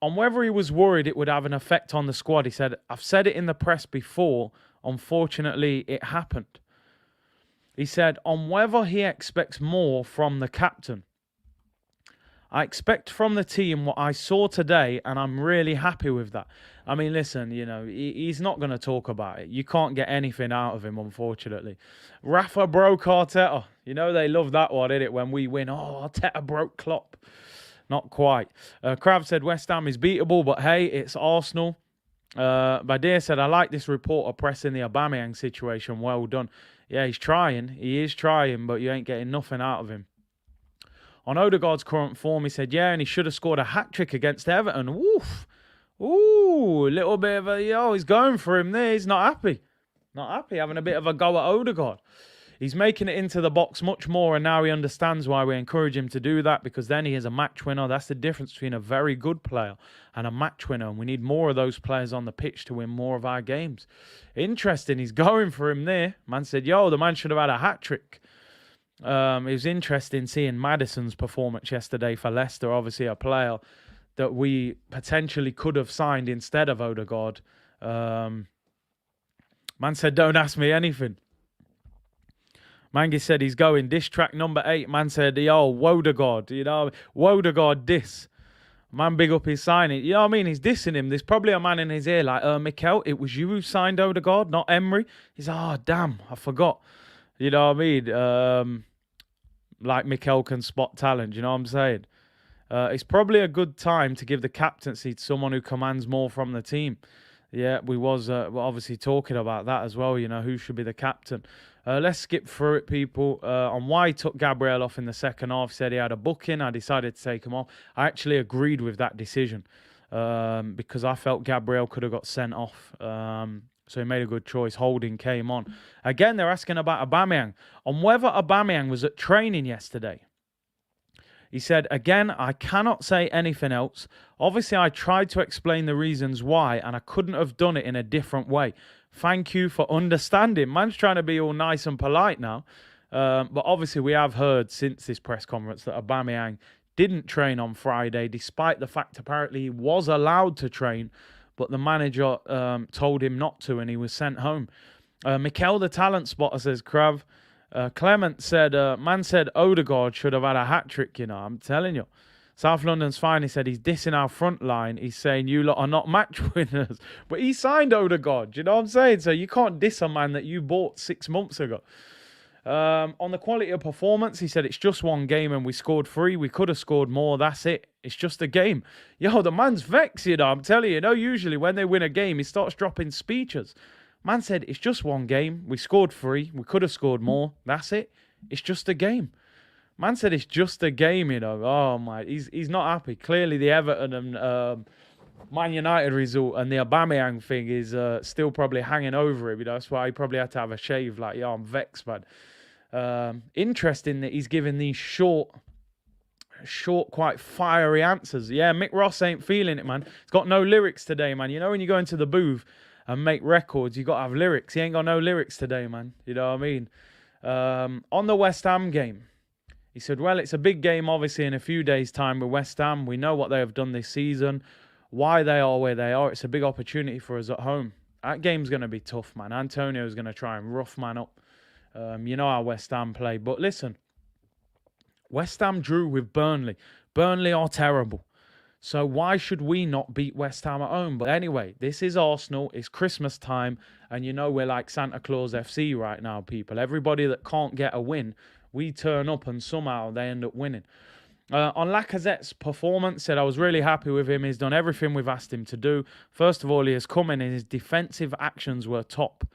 A: On whether he was worried it would have an effect on the squad, he said, I've said it in the press before. Unfortunately, it happened. He said, on whether he expects more from the captain. I expect from the team what I saw today, and I'm really happy with that. I mean, listen, you know, he's not going to talk about it. You can't get anything out of him, unfortunately. Rafa broke Arteta. You know, they love that one, innit? When we win, oh, Arteta broke Klopp. Not quite. Krav said West Ham is beatable, but hey, it's Arsenal. Badir said, I like this reporter pressing the Aubameyang situation. Well done. Yeah, he's trying. He is trying, but you ain't getting nothing out of him. On Odegaard's current form, he said, yeah, and he should have scored a hat-trick against Everton. Woof. Ooh, a little bit of a, he's going for him there. He's not happy. Not happy, having a bit of a go at Odegaard. He's making it into the box much more, and now he understands why we encourage him to do that, because then he is a match winner. That's the difference between a very good player and a match winner, and we need more of those players on the pitch to win more of our games. Interesting, he's going for him there. Man said, the man should have had a hat-trick. It was interesting seeing Maddison's performance yesterday for Leicester, obviously a player that we potentially could have signed instead of Odegaard. Man said, don't ask me anything. Mangi said he's going. Diss track number 8. Man said, Wodegaard. You know, Wodegaard diss. Man, big up his signing. You know what I mean? He's dissing him. There's probably a man in his ear like, Mikel, it was you who signed Odegaard, not Emery. He's, damn, I forgot. You know what I mean? Like Mikel can spot talent. You know what I'm saying? It's probably a good time to give the captaincy to someone who commands more from the team. Yeah, we're obviously talking about that as well. You know, who should be the captain? Let's skip through it, people. On why he took Gabriel off in the second half, said he had a booking. I decided to take him off. I actually agreed with that decision because I felt Gabriel could have got sent off. So he made a good choice. Holding came on. Again, they're asking about Aubameyang. On whether Aubameyang was at training yesterday. He said, again, I cannot say anything else. Obviously, I tried to explain the reasons why, and I couldn't have done it in a different way. Thank you for understanding. Man's trying to be all nice and polite now. But obviously, we have heard since this press conference that Aubameyang didn't train on Friday, despite the fact apparently he was allowed to train, but the manager told him not to, and he was sent home. Mikel, the talent spotter, says, Krav. Clement said, man said Odegaard should have had a hat-trick, you know. I'm telling you. South London's fine. He said he's dissing our front line. He's saying you lot are not match winners. But he signed Odegaard, you know what I'm saying? So you can't diss a man that you bought 6 months ago. On the quality of performance, he said it's just one game and we scored 3. We could have scored more. That's it. It's just a game. Yo, the man's vexed, you know. I'm telling you, usually when they win a game, he starts dropping speeches. Man said it's just one game. We scored 3. We could have scored more. That's it. It's just a game. Man said it's just a game, you know. Oh, my. He's not happy. Clearly, the Everton and Man United result and the Aubameyang thing is still probably hanging over him. You know, that's why he probably had to have a shave. Like, yeah, I'm vexed, man. Interesting that he's giving these short, quite fiery answers. Yeah, Mick Ross ain't feeling it, man. He's got no lyrics today, man. You know, when you go into the booth and make records, you got to have lyrics. He ain't got no lyrics today, man. You know what I mean? On the West Ham game, he said, well, it's a big game, obviously, in a few days' time with West Ham. We know what they have done this season, why they are where they are. It's a big opportunity for us at home. That game's going to be tough, man. Antonio's going to try and rough man up. You know how West Ham play. But listen, West Ham drew with Burnley. Burnley are terrible. So why should we not beat West Ham at home? But anyway, this is Arsenal. It's Christmas time. And you know we're like Santa Claus FC right now, people. Everybody that can't get a win, we turn up and somehow they end up winning. On Lacazette's performance, said I was really happy with him. He's done everything we've asked him to do. First of all, he has come in and his defensive actions were top.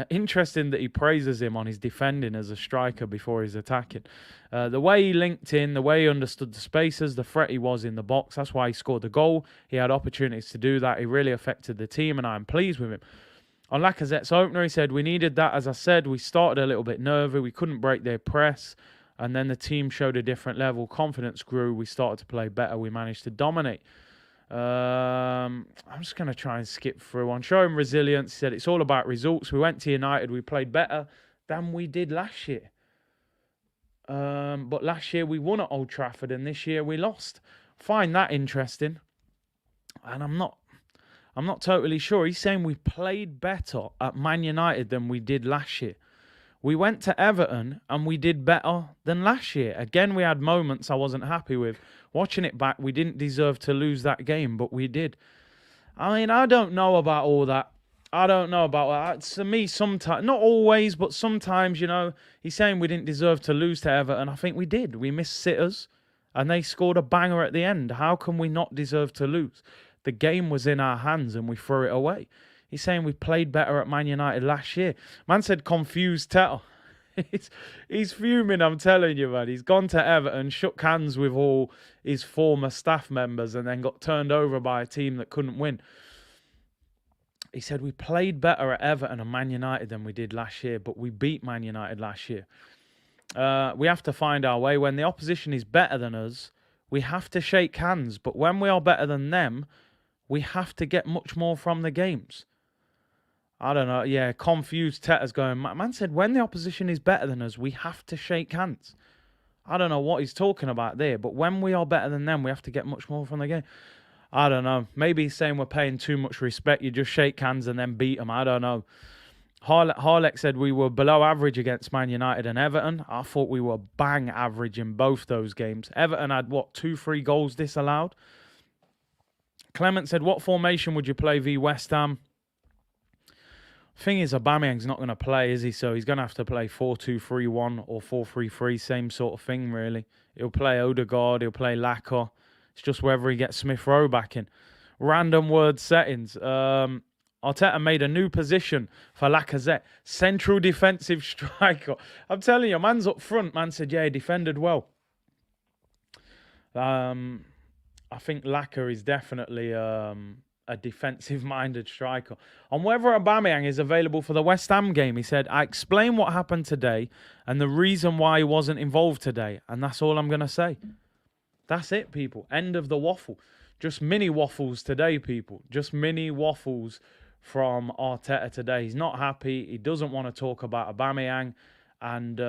A: Interesting that he praises him on his defending as a striker before his attacking. The way he linked in, the way he understood the spaces, the threat he was in the box, that's why he scored the goal. He had opportunities to do that. He really affected the team and I'm pleased with him. On Lacazette's opener, he said, we needed that. As I said, we started a little bit nervy. We couldn't break their press. And then the team showed a different level. Confidence grew. We started to play better. We managed to dominate. I'm just going to try and skip through. On showing resilience, he said, it's all about results. We went to United. We played better than we did last year. But last year we won at Old Trafford and this year we lost. Find that interesting. And I'm not totally sure. He's saying we played better at Man United than we did last year. We went to Everton and we did better than last year. Again, we had moments I wasn't happy with. Watching it back, we didn't deserve to lose that game, but we did. I mean, I don't know about all that. I don't know about that. To me, sometimes, not always, but sometimes, you know, he's saying we didn't deserve to lose to Everton. I think we did. We missed sitters and they scored a banger at the end. How can we not deserve to lose? The game was in our hands and we threw it away. He's saying we played better at Man United last year. Man said confused Teta. He's fuming, I'm telling you, man. He's gone to Everton, shook hands with all his former staff members and then got turned over by a team that couldn't win. He said we played better at Everton and Man United than we did last year, but we beat Man United last year. We have to find our way. When the opposition is better than us, we have to shake hands. But when we are better than them, we have to get much more from the games. I don't know. Yeah, confused Teta's going. Man said when the opposition is better than us, we have to shake hands. I don't know what he's talking about there, but when we are better than them, we have to get much more from the game. I don't know. Maybe he's saying we're paying too much respect. You just shake hands and then beat them. I don't know. Harlech said we were below average against Man United and Everton. I thought we were bang average in both those games. Everton had, 2-3 goals disallowed? Clement said, what formation would you play v West Ham? Thing is, Aubameyang's not going to play, is he? So he's going to have to play 4-2-3-1 or 4-3-3, same sort of thing, really. He'll play Odegaard, he'll play Lacazette. It's just whether he gets Smith Rowe back in. Random word settings. Arteta made a new position for Lacazette. Central defensive striker. I'm telling you, man's up front. Man said, yeah, he defended well. I think Lacazette is definitely a defensive-minded striker. On whether Aubameyang is available for the West Ham game, he said, I explained what happened today and the reason why he wasn't involved today. And that's all I'm going to say. That's it, people. End of the waffle. Just mini waffles today, people. Just mini waffles from Arteta today. He's not happy. He doesn't want to talk about Aubameyang. And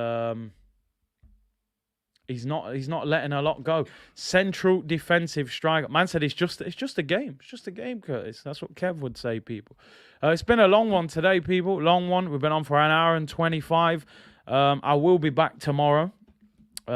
A: He's not letting a lot go. Central defensive striker. Man said it's just a game. It's just a game, Curtis. That's what Kev would say, people. It's been a long one today, people. Long one. We've been on for an hour and 25. I will be back tomorrow, 2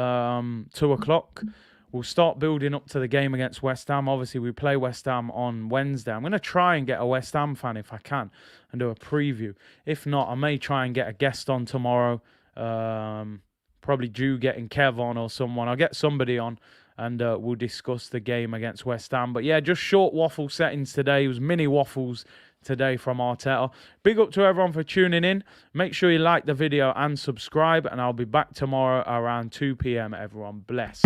A: o'clock. We'll start building up to the game against West Ham. Obviously, we play West Ham on Wednesday. I'm going to try and get a West Ham fan if I can and do a preview. If not, I may try and get a guest on tomorrow. Probably Drew getting Kev on or someone. I'll get somebody on and we'll discuss the game against West Ham. But yeah, just short waffle settings today. It was mini waffles today from Arteta. Big up to everyone for tuning in. Make sure you like the video and subscribe. And I'll be back tomorrow around 2 p.m. Everyone bless.